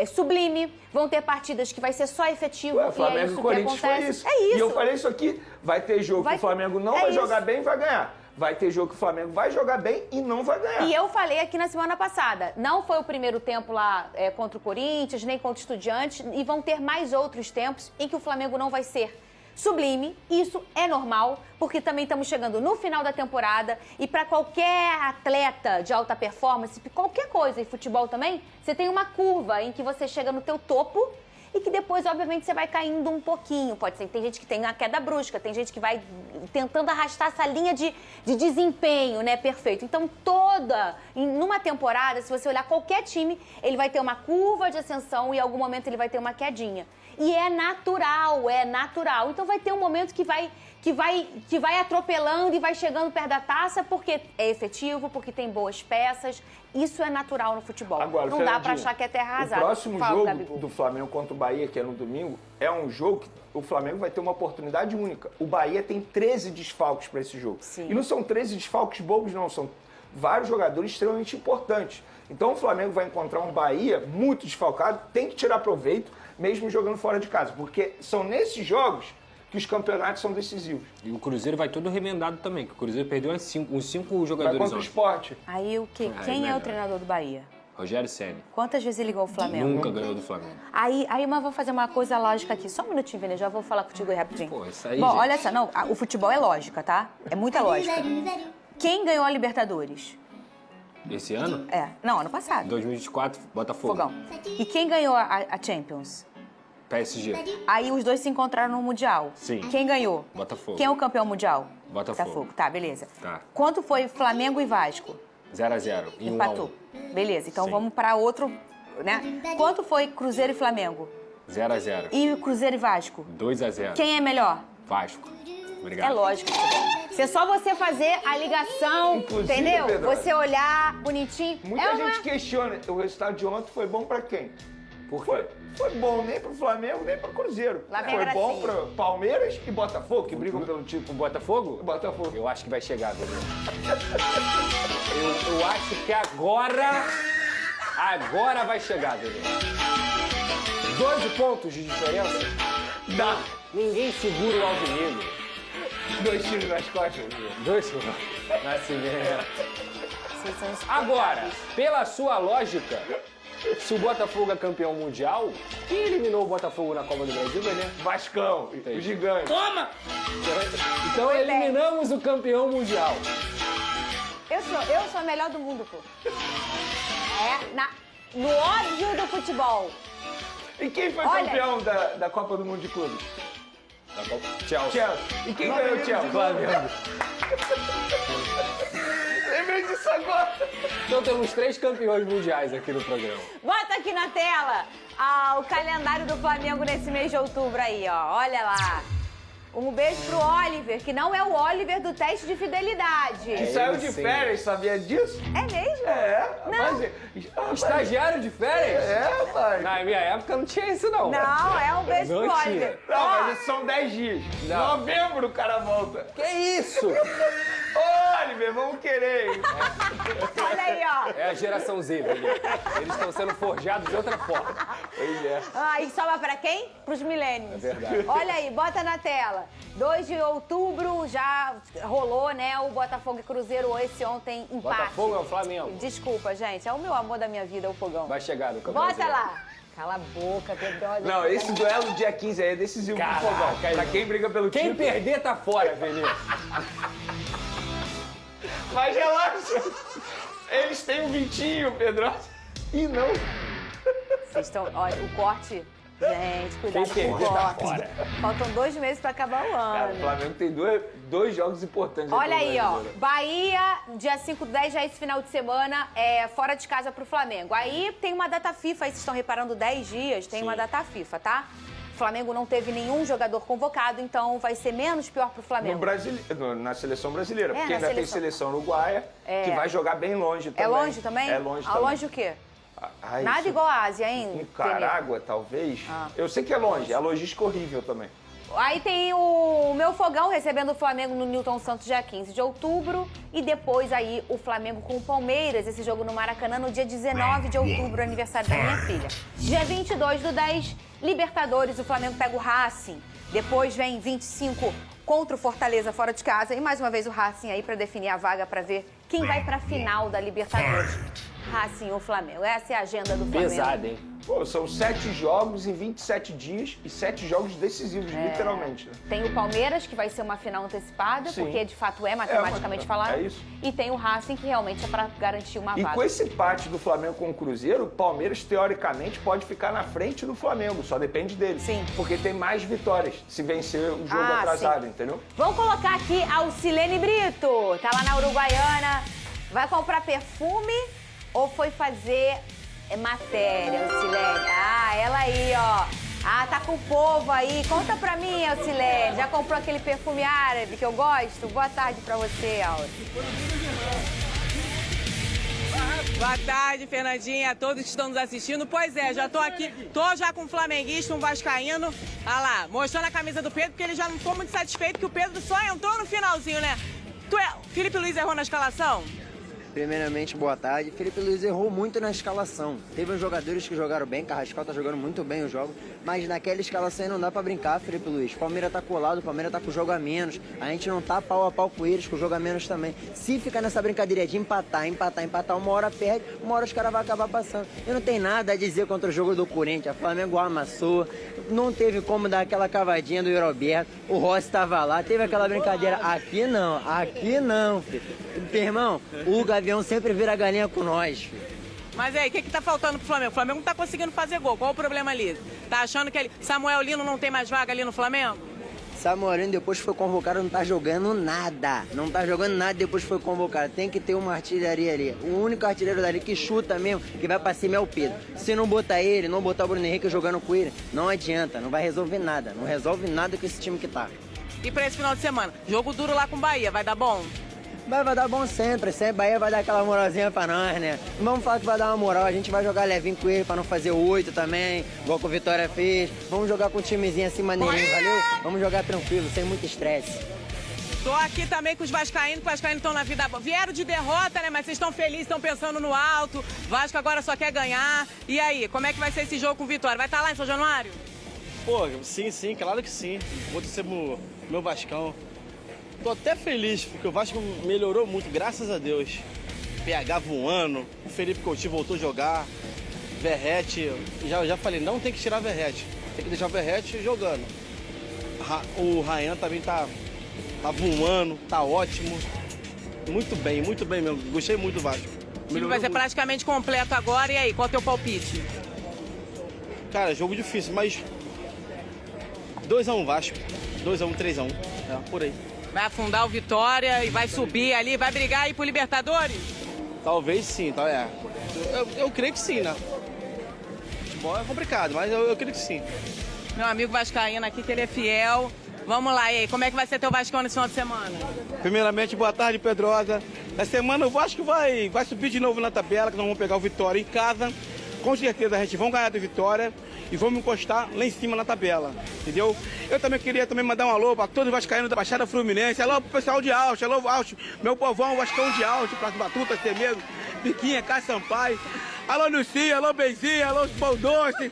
sublime, vão ter partidas que vai ser só efetivo. O Flamengo e Corinthians foi isso. É isso. E eu falei isso aqui, vai ter jogo que o Flamengo não vai jogar bem e vai ganhar. Vai ter jogo que o Flamengo vai jogar bem e não vai ganhar. E eu falei aqui na semana passada, não foi o primeiro tempo lá contra o Corinthians, nem contra o Estudiantes, e vão ter mais outros tempos em que o Flamengo não vai ser sublime. Isso é normal, porque também estamos chegando no final da temporada e para qualquer atleta de alta performance, qualquer coisa, e futebol também, você tem uma curva em que você chega no teu topo e que depois, obviamente, você vai caindo um pouquinho. Pode ser que tem gente que tem uma queda brusca, tem gente que vai tentando arrastar essa linha de desempenho, né, perfeito. Então, numa temporada, se você olhar qualquer time, ele vai ter uma curva de ascensão e em algum momento ele vai ter uma quedinha. E é natural, é natural. Então, vai ter um momento que vai atropelando e vai chegando perto da taça porque é efetivo, porque tem boas peças. Isso é natural no futebol. Agora, não dá pra achar que é terra arrasada. O próximo Fala, jogo Gabigol. do Flamengo contra o Bahia, que é no domingo, é um jogo que o Flamengo vai ter uma oportunidade única. O Bahia tem 13 desfalques para esse jogo. Sim. E não são 13 desfalques bobos, não. São vários jogadores extremamente importantes. Então o Flamengo vai encontrar um Bahia muito desfalcado, tem que tirar proveito, mesmo jogando fora de casa. Porque são nesses jogos que os campeonatos são decisivos. E o Cruzeiro vai todo remendado também, que o Cruzeiro perdeu uns 5 Vai jogadores contra o ontem. Sport. Aí quem é melhor. o treinador do Bahia? Rogério Ceni Quantas vezes ele ligou o Flamengo? nunca ganhou do Flamengo. Aí, mas vou fazer uma coisa lógica aqui. Só um minutinho, Vini, já vou falar contigo aí rapidinho. Pô, isso aí, Bom, gente. olha só, não, o futebol é lógica, tá? É muita lógica. Quem ganhou a Libertadores? Esse ano, Não, ano passado. 2024, Botafogo. Fogão. E quem ganhou a Champions? PSG, Aí os dois se encontraram no Mundial. Sim. Quem ganhou? Botafogo. Quem é o campeão mundial? Botafogo. Tá, beleza. Tá. Quanto foi Flamengo e Vasco? 0x0. E 1 a 1. Empatou. Beleza, então Sim. vamos para outro, né? Quanto foi Cruzeiro e Flamengo? 0x0. E Cruzeiro e Vasco? 2x0. Quem é melhor? Vasco. Obrigado. É lógico. Se é só você fazer a ligação, Inclusive, entendeu? Pedro, Você olhar bonitinho. Muita ou não gente questiona. O resultado de ontem foi bom pra quem? Por quê? Foi bom nem pro Flamengo, nem pro Cruzeiro. Lá vem a Foi bom gracinha. pro Palmeiras e Botafogo, que brigam pelo título. O Botafogo? Botafogo. Eu acho que vai chegar, Bebê. Eu acho que agora vai chegar, Bebê. 12 pontos de diferença. Dá. Ninguém segura o Alvinegro. 2 tiros nas costas. 2 Nascimento. Agora, pela sua lógica, se o Botafogo é campeão mundial, quem eliminou o Botafogo na Copa do Brasil, Bebê? Vascão, o gigante. Toma! Então eliminamos o campeão mundial. Eu sou a melhor do mundo, pô. No óbvio do futebol. E quem foi Olha. campeão da Copa do Mundo de Clubes? Tchau. Chelsea. E quem ganhou o Chelsea? Flamengo. Lembrei disso agora. Então temos 3 campeões mundiais aqui no programa. Bota aqui na tela o calendário do Flamengo nesse mês de outubro aí, ó. Olha lá. Um beijo pro Oliver, que não é o Oliver do teste de fidelidade. Que saiu de férias, sabia disso? É mesmo? Mas... Estagiário de férias? Mas... Na minha época não tinha isso, não. Não, é um beijo pro Oliver. Não, mas são 10 dias. Não. Novembro o cara volta. Que isso? Ô, Oliver, vamos querer. Olha aí, ó. É a geração Z, velho. Eles estão sendo forjados de outra forma. Pois é. E sobra pra quem? Pros milênios. É verdade. Olha aí, bota na tela. 2 de outubro já rolou, né? O Botafogo e Cruzeiro, esse ontem empate. Botafogo é o Flamengo. Desculpa, gente. É o meu amor da minha vida, o fogão. Vai chegar no campeonato. Bota lá. Cala a boca, Pedrosa. Não, esse duelo dia 15 aí é decisivo pro fogão. Pra quem briga pelo Quem título. perder tá fora, Vinícius. Mas relaxa. Eles têm um Vitinho, Pedro. E não. Vocês estão... Olha, o corte... Gente, cuidado Quem com o perder tá corte. fora. Faltam 2 meses pra acabar o ano. Cara, o Flamengo tem dois jogos importantes. Olha aqui no aí, ó. brasileiro. Bahia, dia 5/10, já esse final de semana, fora de casa pro Flamengo. Aí tem uma data FIFA, aí vocês estão reparando, 10 dias, tem uma data FIFA, tá? O Flamengo não teve nenhum jogador convocado, então vai ser menos pior pro Flamengo. Na seleção brasileira, porque na ainda tem seleção uruguaia, que vai jogar bem longe também. É longe também? É longe Ah, também. longe o quê? Ai, Nada isso- igual a Ásia, hein? Nicarágua, talvez. Eu sei que é longe, a logística horrível também. Aí tem o meu fogão recebendo o Flamengo no Newton Santos dia 15 de outubro. E depois aí o Flamengo com o Palmeiras, esse jogo no Maracanã, no dia 19 de outubro, aniversário da minha filha. Dia 22/10, Libertadores, o Flamengo pega o Racing. Depois vem 25 contra o Fortaleza fora de casa. E mais uma vez o Racing aí pra definir a vaga pra ver quem vai pra final da Libertadores. Racing ou Flamengo. Essa é a agenda do Flamengo. Pesado, hein? Pô, são 7 jogos em 27 dias e 7 jogos decisivos, literalmente. Né? Tem o Palmeiras, que vai ser uma final antecipada, Sim. porque de fato é matematicamente falado. é isso. E tem o Racing, que realmente é pra garantir uma E vaga. com esse empate do Flamengo com o Cruzeiro, o Palmeiras, teoricamente, pode ficar na frente do Flamengo, só depende dele. Sim. Porque tem mais vitórias se vencer o jogo Ah, atrasado, sim. entendeu? Vamos colocar aqui a Alcilene Brito. Tá lá na Uruguaiana. Vai comprar perfume ou foi fazer matéria, Alcilene? Ah, ela aí, ó. Ah, tá com o povo aí. Conta pra mim, Alcilene. Já comprou aquele perfume árabe que eu gosto? Boa tarde pra você, Alci. Boa tarde, Fernandinha, a todos que estão nos assistindo. Pois é, já tô aqui, tô já com um flamenguista, um vascaíno. Olha lá, mostrando a camisa do Pedro, porque ele já não ficou muito satisfeito que o Pedro só entrou no finalzinho, né? Felipe Luiz errou na escalação? Primeiramente, boa tarde. Felipe Luiz errou muito na escalação. Teve uns jogadores que jogaram bem, Carrascal tá jogando muito bem o jogo, mas naquela escalação aí não dá pra brincar, Felipe Luiz. Palmeiras tá colado, Palmeiras tá com o jogo a menos. A gente não tá pau a pau com eles, com o jogo a menos também. Se ficar nessa brincadeira de empatar, uma hora perde, uma hora os caras vão acabar passando. E não tem nada a dizer contra o jogo do Corinthians. O Flamengo amassou, não teve como dar aquela cavadinha do Roberto. O Rossi tava lá, teve aquela brincadeira. Aqui não, filho. Irmão, o Gavião sempre vira galinha com nós, filho. Mas aí, o que tá faltando pro Flamengo? O Flamengo não tá conseguindo fazer gol. Qual o problema ali? Tá achando que Samuel Lino não tem mais vaga ali no Flamengo? Samuel Lino depois foi convocado, não tá jogando nada. Não tá jogando nada depois foi convocado. Tem que ter uma artilharia ali. O único artilheiro dali que chuta mesmo, que vai pra cima é o Pedro. Se não botar ele, não botar o Bruno Henrique jogando com ele, não adianta, não vai resolver nada. Não resolve nada com esse time que tá. E pra esse final de semana? Jogo duro lá com o Bahia, vai dar bom? Vai dar bom sempre. Sempre Bahia vai dar aquela moralzinha pra nós, né? Não vamos falar que vai dar uma moral. A gente vai jogar levinho com ele pra não fazer 8 também, igual que o Vitória fez. Vamos jogar com um timezinho assim maneirinho, valeu? Vamos jogar tranquilo, sem muito estresse. Tô aqui também com os vascaínos estão na vida boa. Vieram de derrota, né? Mas vocês estão felizes, estão pensando no alto. Vasco agora só quer ganhar. E aí, como é que vai ser esse jogo com o Vitória? Vai estar lá em São Januário? Pô, sim, claro que sim. Vou ser meu Vascão. Tô até feliz, porque o Vasco melhorou muito, graças a Deus. PH voando, o Felipe Coutinho voltou a jogar, Verrete, já falei, não tem que tirar Verrete, tem que deixar o Verrete jogando. O Ryan também tá voando, tá ótimo. Muito bem mesmo, gostei muito do Vasco. O time vai ser praticamente completo agora, e aí, qual é o teu palpite? Cara, jogo difícil, mas 2-1 Vasco, 2-1, 3-1, por aí. Vai afundar o Vitória e vai subir ali, vai brigar aí pro Libertadores? Talvez sim, tá? Eu creio que sim, né? Futebol é complicado, mas eu creio que sim. Meu amigo vascaíno aqui, que ele é fiel. Vamos lá, e aí, como é que vai ser teu Vascão nesse final de semana? Primeiramente, boa tarde, Pedrosa. Na semana o Vasco vai subir de novo na tabela, que nós vamos pegar o Vitória em casa. Com certeza a gente vai ganhar do Vitória e vamos encostar lá em cima na tabela, entendeu? Eu também queria mandar um alô para todos os vascaínos da Baixada Fluminense, alô pro pessoal de Alto, alô Alto, meu povão, Vascão de Alto, Prato Batuta, Temedo, Piquinha, Cássio Sampaio. Alô, Lucinha, alô, Benzinha, alô, Pão Doce.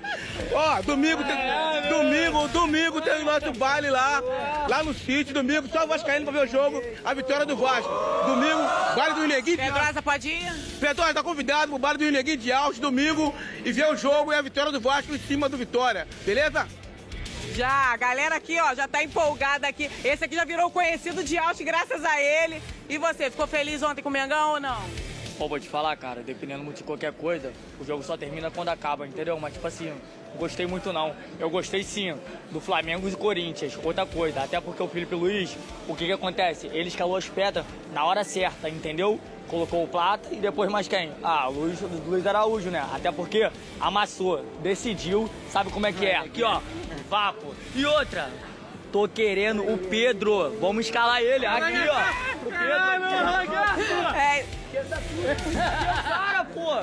Ó, domingo tem o nosso baile lá no sítio, domingo, só o Vascaíno pra ver o jogo, a vitória do Vasco. Domingo, baile do Ineguinho de Alto. Pedrosa pode ir? Pedrosa tá convidado pro baile do Ineguinho de Alto, domingo, e ver o jogo e a vitória do Vasco em cima do Vitória, beleza? Já, a galera aqui, ó, já tá empolgada aqui. Esse aqui já virou conhecido de Alto graças a ele. E você, ficou feliz ontem com o Mengão ou não? Pô, vou te falar, cara, dependendo muito de qualquer coisa, o jogo só termina quando acaba, entendeu? Mas, tipo assim, não gostei muito não. Eu gostei sim do Flamengo e Corinthians, outra coisa. Até porque o Felipe Luiz, o que acontece? Ele escalou as pedras na hora certa, entendeu? Colocou o Plata e depois mais quem? Ah, o Luiz Araújo, né? Até porque amassou, decidiu, sabe como é que é? Aqui, ó, vapo. E outra, tô querendo o Pedro, vamos escalar ele, aqui, ó. O Pedro. Cara, pô,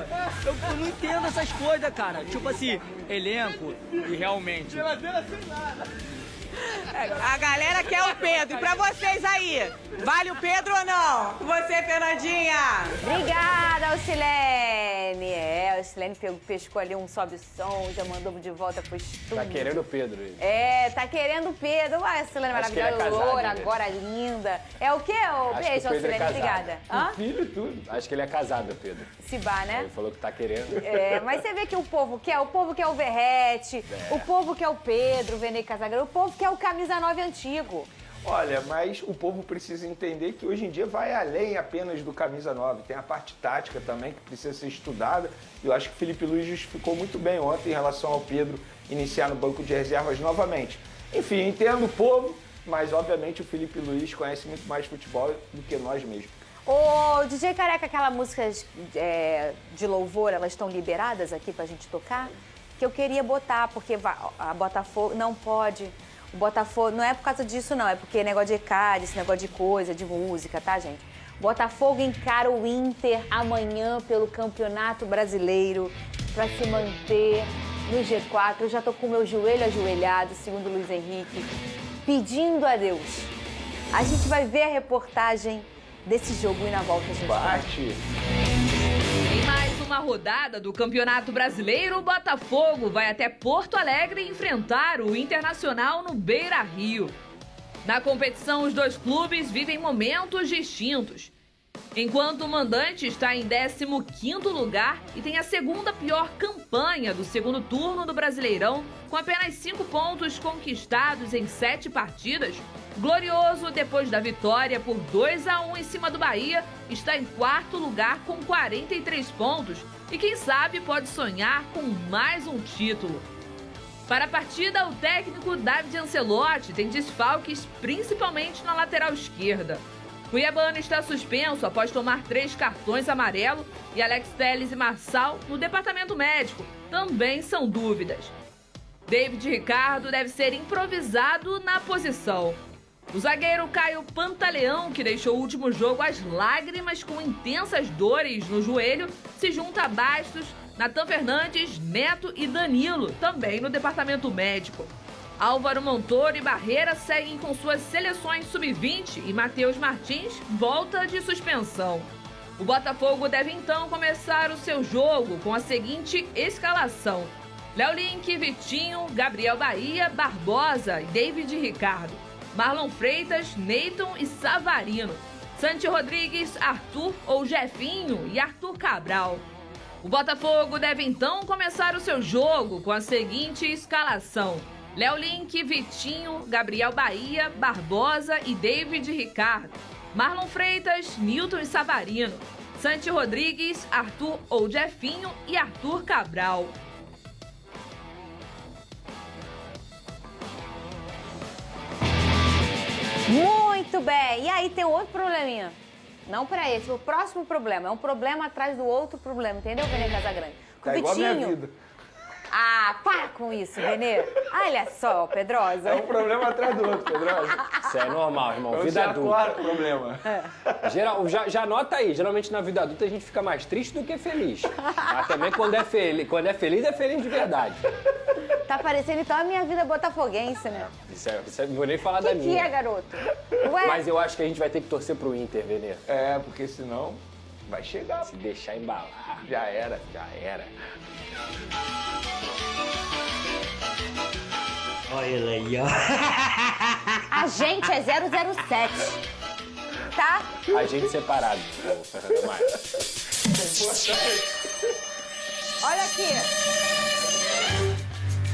eu não entendo essas coisas, cara. Tipo assim, elenco e realmente. A galera quer o Pedro. E pra vocês aí, vale o Pedro ou não? Você, Fernandinha? Obrigada, Alcilene. Alcilene pescou ali um sobe-som, já mandou de volta pro estúdio. Tá querendo o Pedro. Ele. Tá querendo o Pedro. Ué, Alcilene maravilhosa, loura, agora linda. É o quê? Beijo, Alcilene, obrigada. Hã? Filho e tudo. Acho que ele é casado, Pedro. Cibá, né? Ele falou que tá querendo. Mas você vê que o povo quer o Verrete, o povo quer o Pedro, o Vene Casagrande, o povo quer o camisa 9 antigo. Olha, mas o povo precisa entender que hoje em dia vai além apenas do camisa 9. Tem a parte tática também que precisa ser estudada. Eu acho que o Felipe Luiz justificou muito bem ontem em relação ao Pedro iniciar no banco de reservas novamente. Enfim, entendo o povo, mas obviamente o Felipe Luiz conhece muito mais futebol do que nós mesmos. Ô, DJ Careca, aquelas músicas de louvor, elas estão liberadas aqui pra gente tocar? Que eu queria botar, porque a Botafogo não pode. O Botafogo, não é por causa disso não, é porque negócio de ECAD, esse negócio de coisa, de música, tá, gente? Botafogo encara o Inter amanhã pelo Campeonato Brasileiro pra se manter no G4. Eu já tô com o meu joelho ajoelhado, segundo o Luiz Henrique, pedindo a Deus. A gente vai ver a reportagem desse jogo e na volta a gente bate. Em mais uma rodada do Campeonato Brasileiro, o Botafogo vai até Porto Alegre enfrentar o Internacional no Beira-Rio. Na competição, os dois clubes vivem momentos distintos. Enquanto o mandante está em 15º lugar e tem a segunda pior campanha do segundo turno do Brasileirão, com apenas 5 pontos conquistados em 7 partidas, Glorioso, depois da vitória por 2-1 em cima do Bahia, está em 4º lugar com 43 pontos e quem sabe pode sonhar com mais um título. Para a partida, o técnico David Ancelotti tem desfalques principalmente na lateral esquerda. Cuiabano está suspenso após tomar 3 cartões amarelos e Alex Telles e Marçal, no departamento médico, também são dúvidas. David Ricardo deve ser improvisado na posição. O zagueiro Caio Pantaleão, que deixou o último jogo às lágrimas com intensas dores no joelho, se junta a Bastos, Natan Fernandes, Neto e Danilo, também no departamento médico. Álvaro Montoro e Barreira seguem com suas seleções sub-20 e Matheus Martins volta de suspensão. O Botafogo deve então começar o seu jogo com a seguinte escalação: Léo Link, Vitinho, Gabriel Bahia, Barbosa e David Ricardo. Marlon Freitas, Neyton e Savarino. Santi Rodrigues, Arthur ou Jefinho e Arthur Cabral. O Botafogo deve então começar o seu jogo com a seguinte escalação: Léo Link, Vitinho, Gabriel Bahia, Barbosa e David Ricardo. Marlon Freitas, Nilton e Savarino. Santi Rodrigues, Arthur ou Jefinho e Arthur Cabral. Muito bem. E aí tem outro probleminha. Não para esse, o próximo problema. É um problema atrás do outro problema, entendeu, Vene Casagrande? Tá igual a minha vida. Ah, para com isso, Renê. Olha só, Pedrosa. É um problema atrás do outro, Pedrosa. Isso é normal, irmão. Vida adulta. Claro, problema. Já anota aí. Geralmente na vida adulta a gente fica mais triste do que feliz. Mas também quando é feliz de verdade. Tá parecendo então a minha vida botafoguense, né? Isso não vou nem falar da minha. O que é, garoto? Ué? Mas eu acho que a gente vai ter que torcer pro Inter, Venê. É, porque senão vai chegar. Se deixar embalar. Já era. Olha ele aí, ó. A gente é 007. Tá? A gente separado, Fernanda Maia. Olha aqui.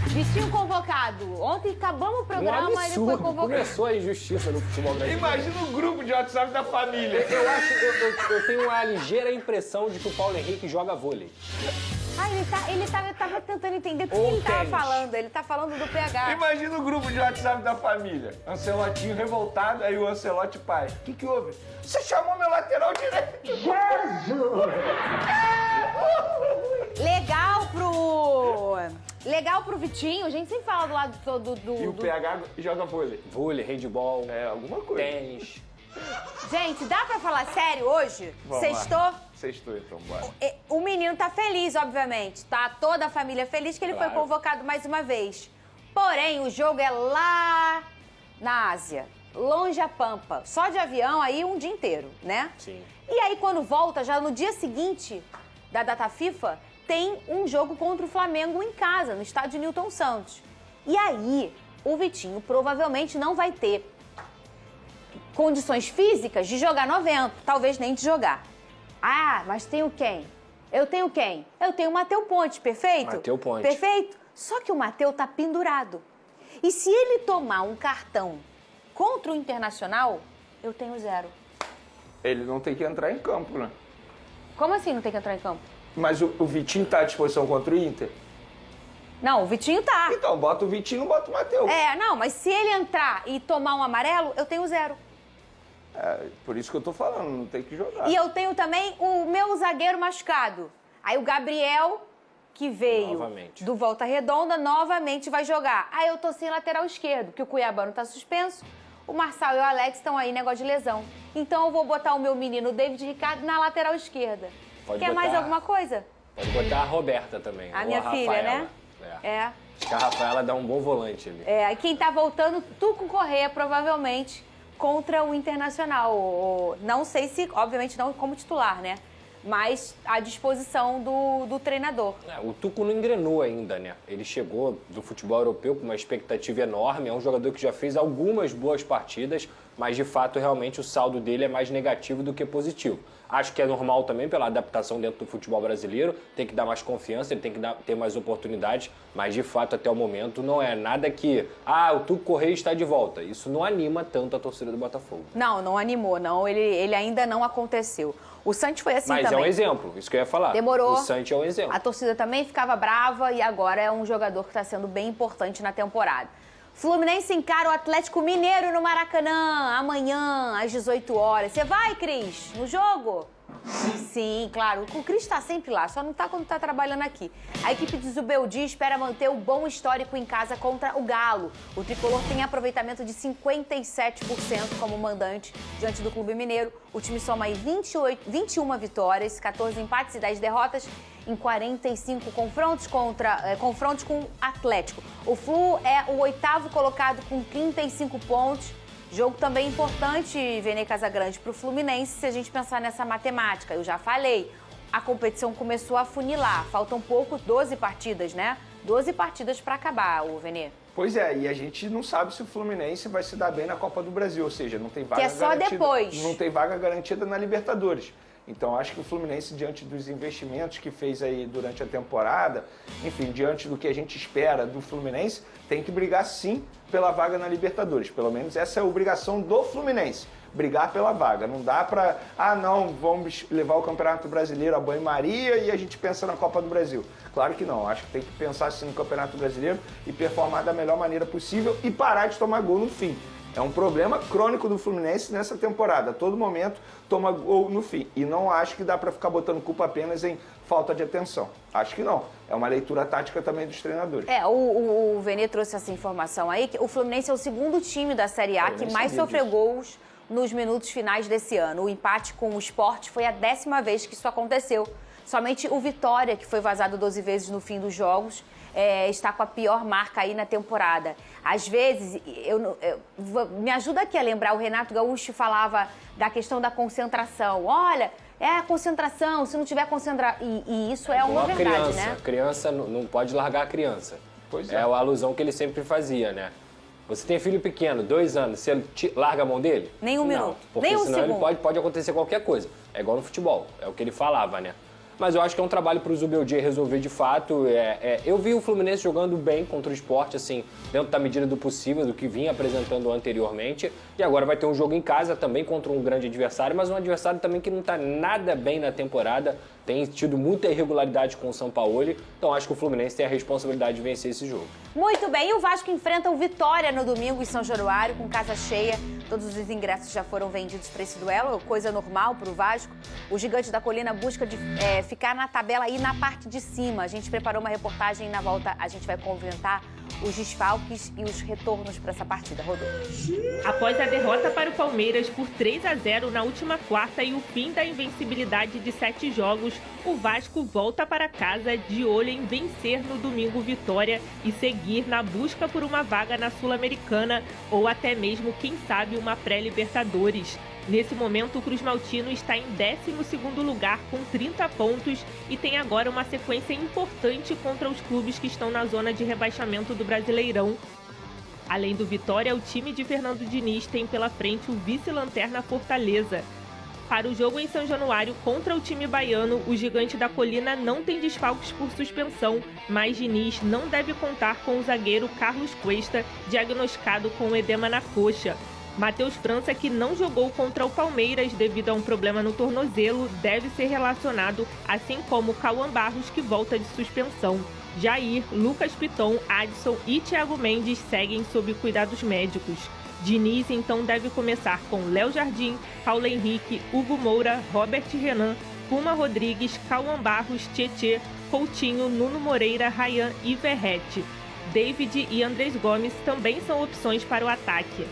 Vitinho convocado. Ontem acabamos o programa e ele foi convocado. Começou a injustiça no futebol brasileiro. Imagina um grupo de WhatsApp da família. Eu tenho uma ligeira impressão de que o Paulo Henrique joga vôlei. Ah, ele tava tentando entender o que ele tava falando. Ele tá falando do PH. Imagina o grupo de WhatsApp da família. Ancelotinho revoltado, aí o Ancelotti pai. O que houve? Você chamou meu lateral direito de Legal pro Vitinho. A gente sempre fala do lado do... E o PH joga vôlei. Vôlei, handball. É, alguma coisa. Tênis. Gente, dá pra falar sério hoje? Sextou? Sextou, então, bora. O menino tá feliz, obviamente. Tá toda a família feliz que ele foi convocado mais uma vez. Porém, o jogo é lá na Ásia. Longe a Pampa. Só de avião aí um dia inteiro, né? Sim. E aí, quando volta, já no dia seguinte da data FIFA, tem um jogo contra o Flamengo em casa, no estádio Newton Santos. E aí, o Vitinho provavelmente não vai ter condições físicas de jogar no evento, talvez nem de jogar. Ah, mas tenho quem? Eu tenho quem? Eu tenho o Matheus Ponte, perfeito? Matheus Ponte. Perfeito. Só que o Matheus tá pendurado. E se ele tomar um cartão contra o Internacional, eu tenho 0. Ele não tem que entrar em campo, né? Como assim não tem que entrar em campo? Mas o Vitinho tá à disposição contra o Inter? Não, o Vitinho tá. Então, bota o Vitinho, não bota o Matheus. É, não, mas se ele entrar e tomar um amarelo, eu tenho 0. É, por isso que eu tô falando, não tem que jogar. E eu tenho também o meu zagueiro machucado. Aí o Gabriel, que veio do Volta Redonda, novamente vai jogar. Aí eu tô sem lateral esquerdo, porque o Cuiabano tá suspenso. O Marçal e o Alex estão aí, negócio de lesão. Então eu vou botar o meu menino David Ricardo na lateral esquerda. Quer mais alguma coisa? Pode botar a Roberta também. A minha filha, né? É. Acho que a Rafaela dá um bom volante ali. É, quem tá voltando, Tuco Corrêa, provavelmente, contra o Internacional. Não sei se, obviamente, não como titular, né? Mas à disposição do treinador. O Tuco não engrenou ainda, né? Ele chegou do futebol europeu com uma expectativa enorme. É um jogador que já fez algumas boas partidas, mas de fato, realmente, o saldo dele é mais negativo do que positivo. Acho que é normal também pela adaptação dentro do futebol brasileiro, tem que dar mais confiança, ele tem que ter mais oportunidades, mas de fato até o momento não é nada que, o Tuco Corrêa está de volta. Isso não anima tanto a torcida do Botafogo. Não animou, não. Ele ainda não aconteceu. O Santos foi assim mas também. Mas é um exemplo, isso que eu ia falar. Demorou. O Santos é um exemplo. A torcida também ficava brava e agora é um jogador que está sendo bem importante na temporada. Fluminense encara o Atlético Mineiro no Maracanã, amanhã, às 18 horas. Você vai, Cris, no jogo? Sim, claro. O Cris está sempre lá, só não está quando está trabalhando aqui. A equipe de Zubeldia espera manter o bom histórico em casa contra o Galo. O tricolor tem aproveitamento de 57% como mandante diante do Clube Mineiro. O time soma aí 21 vitórias, 14 empates e 10 derrotas em 45 confrontos com o Atlético. O Flu é o 8º colocado com 35 pontos. Jogo também importante, Vene Casagrande, para o Fluminense, se a gente pensar nessa matemática. Eu já falei, a competição começou a funilar. Faltam pouco, 12 partidas, né? 12 partidas para acabar, o Vene. Pois é, e a gente não sabe se o Fluminense vai se dar bem na Copa do Brasil, ou seja, não tem vaga garantida. Que é só garantida, depois. Não tem vaga garantida na Libertadores. Então, acho que o Fluminense, diante dos investimentos que fez aí durante a temporada, enfim, diante do que a gente espera do Fluminense, tem que brigar sim pela vaga na Libertadores. Pelo menos essa é a obrigação do Fluminense, brigar pela vaga. Não dá pra, não, vamos levar o Campeonato Brasileiro a banho-maria e a gente pensa na Copa do Brasil. Claro que não, acho que tem que pensar sim no Campeonato Brasileiro e performar da melhor maneira possível e parar de tomar gol no fim. É um problema crônico do Fluminense nessa temporada. A todo momento toma gol no fim. E não acho que dá para ficar botando culpa apenas em falta de atenção. Acho que não. É uma leitura tática também dos treinadores. O Vene trouxe essa informação aí, que o Fluminense é o segundo time da Série A que mais sofreu gols nos minutos finais desse ano. O empate com o Sport foi a 10ª vez que isso aconteceu. Somente o Vitória, que foi vazado 12 vezes no fim dos jogos, está com a pior marca aí na temporada. Às vezes, me ajuda aqui a lembrar, o Renato Gaúcho falava da questão da concentração. Olha, é a concentração, se não tiver concentração... E isso é uma verdade, né? A criança não pode largar a criança. Pois é a alusão que ele sempre fazia, né? Você tem filho pequeno, 2 anos, você larga a mão dele? Nem um minuto, porque nem um senão segundo. Ele pode acontecer qualquer coisa. É igual no futebol, é o que ele falava, né? Mas eu acho que é um trabalho para o Zubeldia resolver de fato. Eu vi o Fluminense jogando bem contra o Sport, assim, dentro da medida do possível, do que vinha apresentando anteriormente. E agora vai ter um jogo em casa também contra um grande adversário, mas um adversário também que não está nada bem na temporada. Tem tido muita irregularidade com o Sampaoli. Então acho que o Fluminense tem a responsabilidade de vencer esse jogo. Muito bem, e o Vasco enfrenta o Vitória no domingo em São Januário, com casa cheia. Todos os ingressos já foram vendidos para esse duelo, coisa normal para o Vasco. O Gigante da Colina busca ficar na tabela aí na parte de cima. A gente preparou uma reportagem e na volta a gente vai comentar os desfalques e os retornos para essa partida. Rodou. Após a derrota para o Palmeiras por 3-0 na última quarta e o fim da invencibilidade de 7 jogos, o Vasco volta para casa de olho em vencer no domingo Vitória e seguir na busca por uma vaga na Sul-Americana ou até mesmo, quem sabe, uma pré-Libertadores. Nesse momento, o Cruz Maltino está em 12º lugar com 30 pontos e tem agora uma sequência importante contra os clubes que estão na zona de rebaixamento do Brasileirão. Além do Vitória, o time de Fernando Diniz tem pela frente o vice-lanterna Fortaleza. Para o jogo em São Januário contra o time baiano, o Gigante da Colina não tem desfalques por suspensão, mas Diniz não deve contar com o zagueiro Carlos Cuesta, diagnosticado com edema na coxa. Matheus França, que não jogou contra o Palmeiras devido a um problema no tornozelo, deve ser relacionado, assim como Cauã Barros, que volta de suspensão. Jair, Lucas Piton, Adson e Thiago Mendes seguem sob cuidados médicos. Diniz então deve começar com Léo Jardim, Paulo Henrique, Hugo Moura, Robert Renan, Puma Rodrigues, Cauã Barros, Tietê, Coutinho, Nuno Moreira, Ryan e Verrete. David e Andrés Gomes também são opções para o ataque.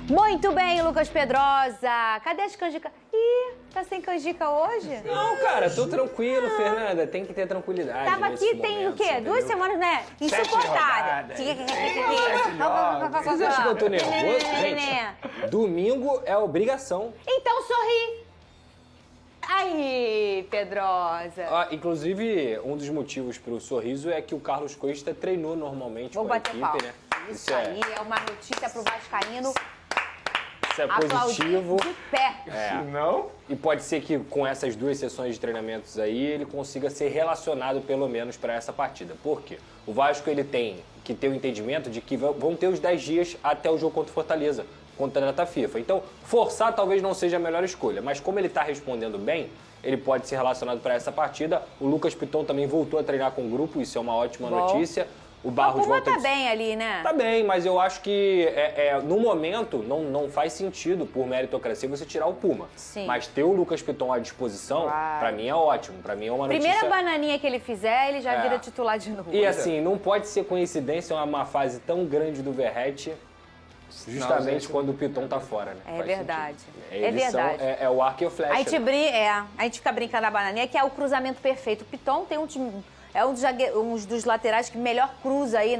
Muito bem, Lucas Pedrosa. Cadê as canjicas? Ih, tá sem canjica hoje? Não, cara, tô tranquilo, Fernanda. Tem que ter tranquilidade. Tava aqui tem o quê? Entendeu? 2 semanas, né? Insuportável. Vocês acham que eu tô nervoso, gente? Domingo é obrigação. Então sorri. Aí, Pedrosa. Inclusive, um dos motivos pro sorriso é que o Carlos Cuesta treinou normalmente com a equipe, né? Isso aí é uma notícia pro vascaíno. Isso é positivo. De pé. Não? E pode ser que com essas 2 sessões de treinamentos aí, ele consiga ser relacionado pelo menos para essa partida. Por quê? O Vasco ele tem que ter o entendimento de que vão ter os 10 dias até o jogo contra o Fortaleza, contra a data FIFA. Então, forçar talvez não seja a melhor escolha, mas como ele está respondendo bem, ele pode ser relacionado para essa partida. O Lucas Piton também voltou a treinar com o grupo, isso é uma ótima notícia. O Barros Puma tá bem ali, né? Tá bem, mas eu acho que no momento não faz sentido, por meritocracia, você tirar o Puma. Sim. Mas ter o Lucas Piton à disposição, pra mim é ótimo. Pra mim é uma notícia... Primeira bananinha que ele fizer, ele já vira titular de novo. E assim, não pode ser coincidência uma fase tão grande do Verrete, justamente quando o Piton tá fora, né? É verdade. É verdade. É o arco e o flecha. A gente fica brincando da bananinha, que é o cruzamento perfeito. O Piton tem um time... É um dos laterais que melhor cruza aí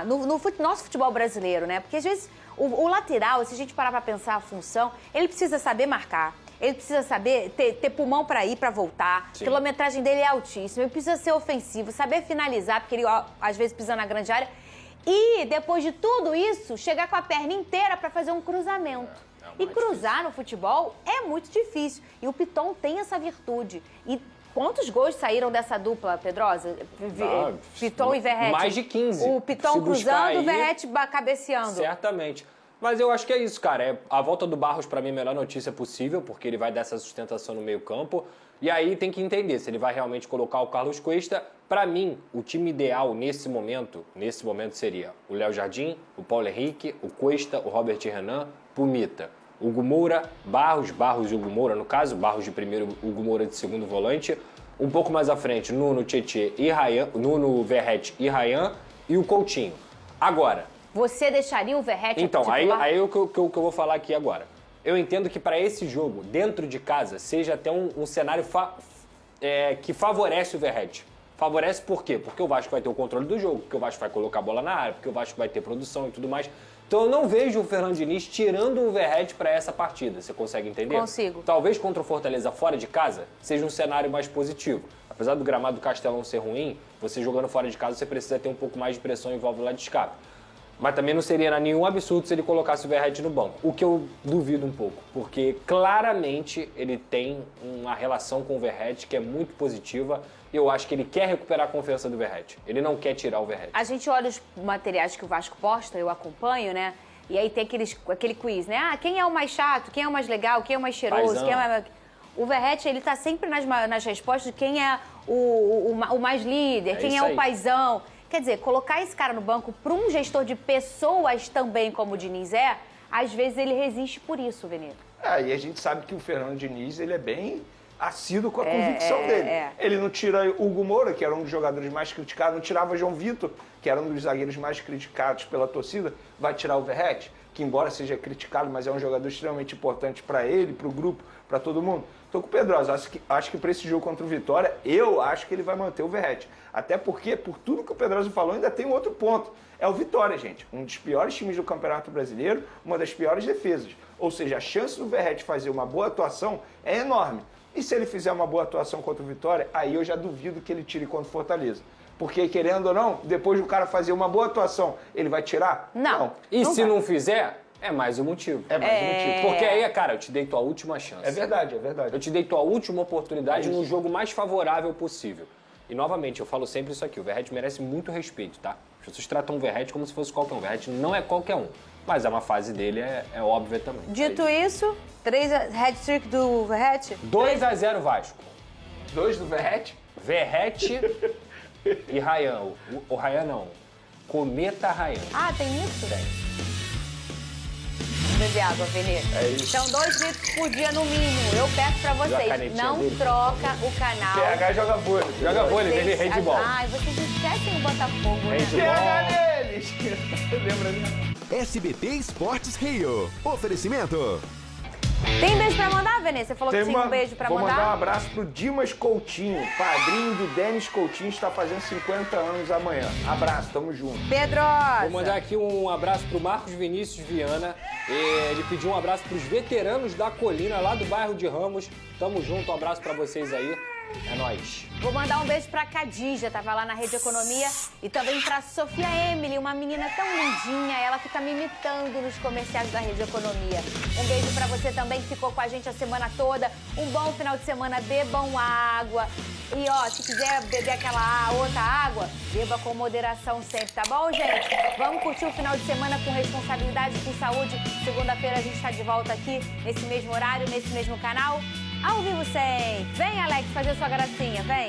no nosso futebol brasileiro, né? Porque às vezes o lateral, se a gente parar pra pensar a função, ele precisa saber marcar, ele precisa saber ter pulmão pra ir, pra voltar. Sim. A quilometragem dele é altíssima, ele precisa ser ofensivo, saber finalizar, porque ele às vezes pisa na grande área. E depois de tudo isso, chegar com a perna inteira pra fazer um cruzamento. E cruzar no futebol é muito difícil. E o Piton tem essa virtude. E quantos gols saíram dessa dupla, Pedrosa? Piton e Verrete. Mais de 15. O Piton cruzando, o Verrete cabeceando. Certamente. Mas eu acho que é isso, cara. A volta do Barros, pra mim, é a melhor notícia possível, porque ele vai dar essa sustentação no meio-campo. E aí tem que entender se ele vai realmente colocar o Carlos Cuesta. Para mim, o time ideal nesse momento seria o Léo Jardim, o Paulo Henrique, o Cuesta, o Robert Renan, Pumita, Hugo Moura, Barros e Hugo Moura, no caso, Barros de primeiro, Hugo Moura de segundo volante. Um pouco mais à frente, Nuno, Tietê e Ryan, Nuno, Verratti e Ryan e o Coutinho. Agora... Você deixaria o Verratti Então, titular? aí é o que eu vou falar aqui agora. Eu entendo que para esse jogo, dentro de casa, seja até um cenário que favorece o Verratti. Favorece por quê? Porque o Vasco vai ter o controle do jogo, porque o Vasco vai colocar a bola na área, porque o Vasco vai ter produção e tudo mais. Então eu não vejo o Fernando Diniz tirando o Verratti para essa partida. Você consegue entender? Consigo. Talvez contra o Fortaleza fora de casa seja um cenário mais positivo. Apesar do gramado do Castelão ser ruim, você jogando fora de casa você precisa ter um pouco mais de pressão em válvula de escape. Mas também não seria nenhum absurdo se ele colocasse o Verratti no banco. O que eu duvido um pouco, porque claramente ele tem uma relação com o Verratti que é muito positiva. Eu acho que ele quer recuperar a confiança do Verratti. Ele não quer tirar o Verratti. A gente olha os materiais que o Vasco posta, eu acompanho, né? E aí tem aquele quiz, né? Ah, quem é o mais chato, quem é o mais legal, quem é o mais cheiroso, quem é o mais... O Verratti, ele tá sempre nas respostas de quem é o mais líder, quem é o paizão. Quer dizer, colocar esse cara no banco para um gestor de pessoas também, como o Diniz é, às vezes ele resiste por isso, Veneto. E a gente sabe que o Fernando Diniz, ele é bem assíduo com a convicção dele. Ele não tira Hugo Moura, que era um dos jogadores mais criticados, não tirava João Vitor, que era um dos zagueiros mais criticados pela torcida, vai tirar o Verratti, que embora seja criticado, mas é um jogador extremamente importante para ele, para o grupo, para todo mundo. Tô com o Pedrosa, acho que para esse jogo contra o Vitória, eu acho que ele vai manter o Verratti. Até porque, por tudo que o Pedrosa falou, ainda tem um outro ponto. É o Vitória, gente. Um dos piores times do Campeonato Brasileiro, uma das piores defesas. Ou seja, a chance do Verratti fazer uma boa atuação é enorme. E se ele fizer uma boa atuação contra o Vitória, aí eu já duvido que ele tire contra o Fortaleza. Porque, querendo ou não, depois do cara fazer uma boa atuação, ele vai tirar? Não. E se não fizer, é mais um motivo. É mais um motivo. Porque aí, cara, eu te dei tua última chance. É verdade, é verdade. Eu te dei tua última oportunidade no jogo mais favorável possível. E, novamente, eu falo sempre isso aqui, o Verratti merece muito respeito, tá? As pessoas tratam o Verratti como se fosse qualquer um. O Verratti não é qualquer um. Mas uma fase dele é óbvia também. Dito isso, 3 hat-trick do Verratti? 2-0 Vasco. 2 do Verratti? Verratti e Ryan. O Ryan não. Cometa Ryan. Ah, tem isso? Beber água, Veneto. É isso. Então, 2 litros por dia no mínimo. Eu peço pra vocês, não troca o canal. PH joga vôlei. Joga vôlei, teve handball. Ai, vocês esquecem o Botafogo, né? PH neles! Lembra, né? SBT Esportes Rio. Oferecimento. Tem beijo pra mandar, Venê? Você falou que tinha um beijo pra mandar? Vou mandar um abraço pro Dimas Coutinho, padrinho do Denis Coutinho, está fazendo 50 anos amanhã. Abraço, tamo junto. Pedrosa. Vou mandar aqui um abraço pro Marcos Vinícius Viana. Ele pediu um abraço pros veteranos da Colina, lá do bairro de Ramos. Tamo junto, um abraço pra vocês aí. É nóis. Vou mandar um beijo pra Cadija, tava lá na Rede Economia. E também pra Sofia Emily, uma menina tão lindinha. Ela fica me imitando nos comerciais da Rede Economia. Um beijo pra você também que ficou com a gente a semana toda. Um bom final de semana, bebam água. E ó, se quiser beber aquela outra água, beba com moderação sempre, tá bom, gente? Vamos curtir o final de semana com responsabilidade, com saúde. Segunda-feira a gente tá de volta aqui, nesse mesmo horário, nesse mesmo canal. Ao vivo sempre. Vem, Alex, fazer sua gracinha, vem.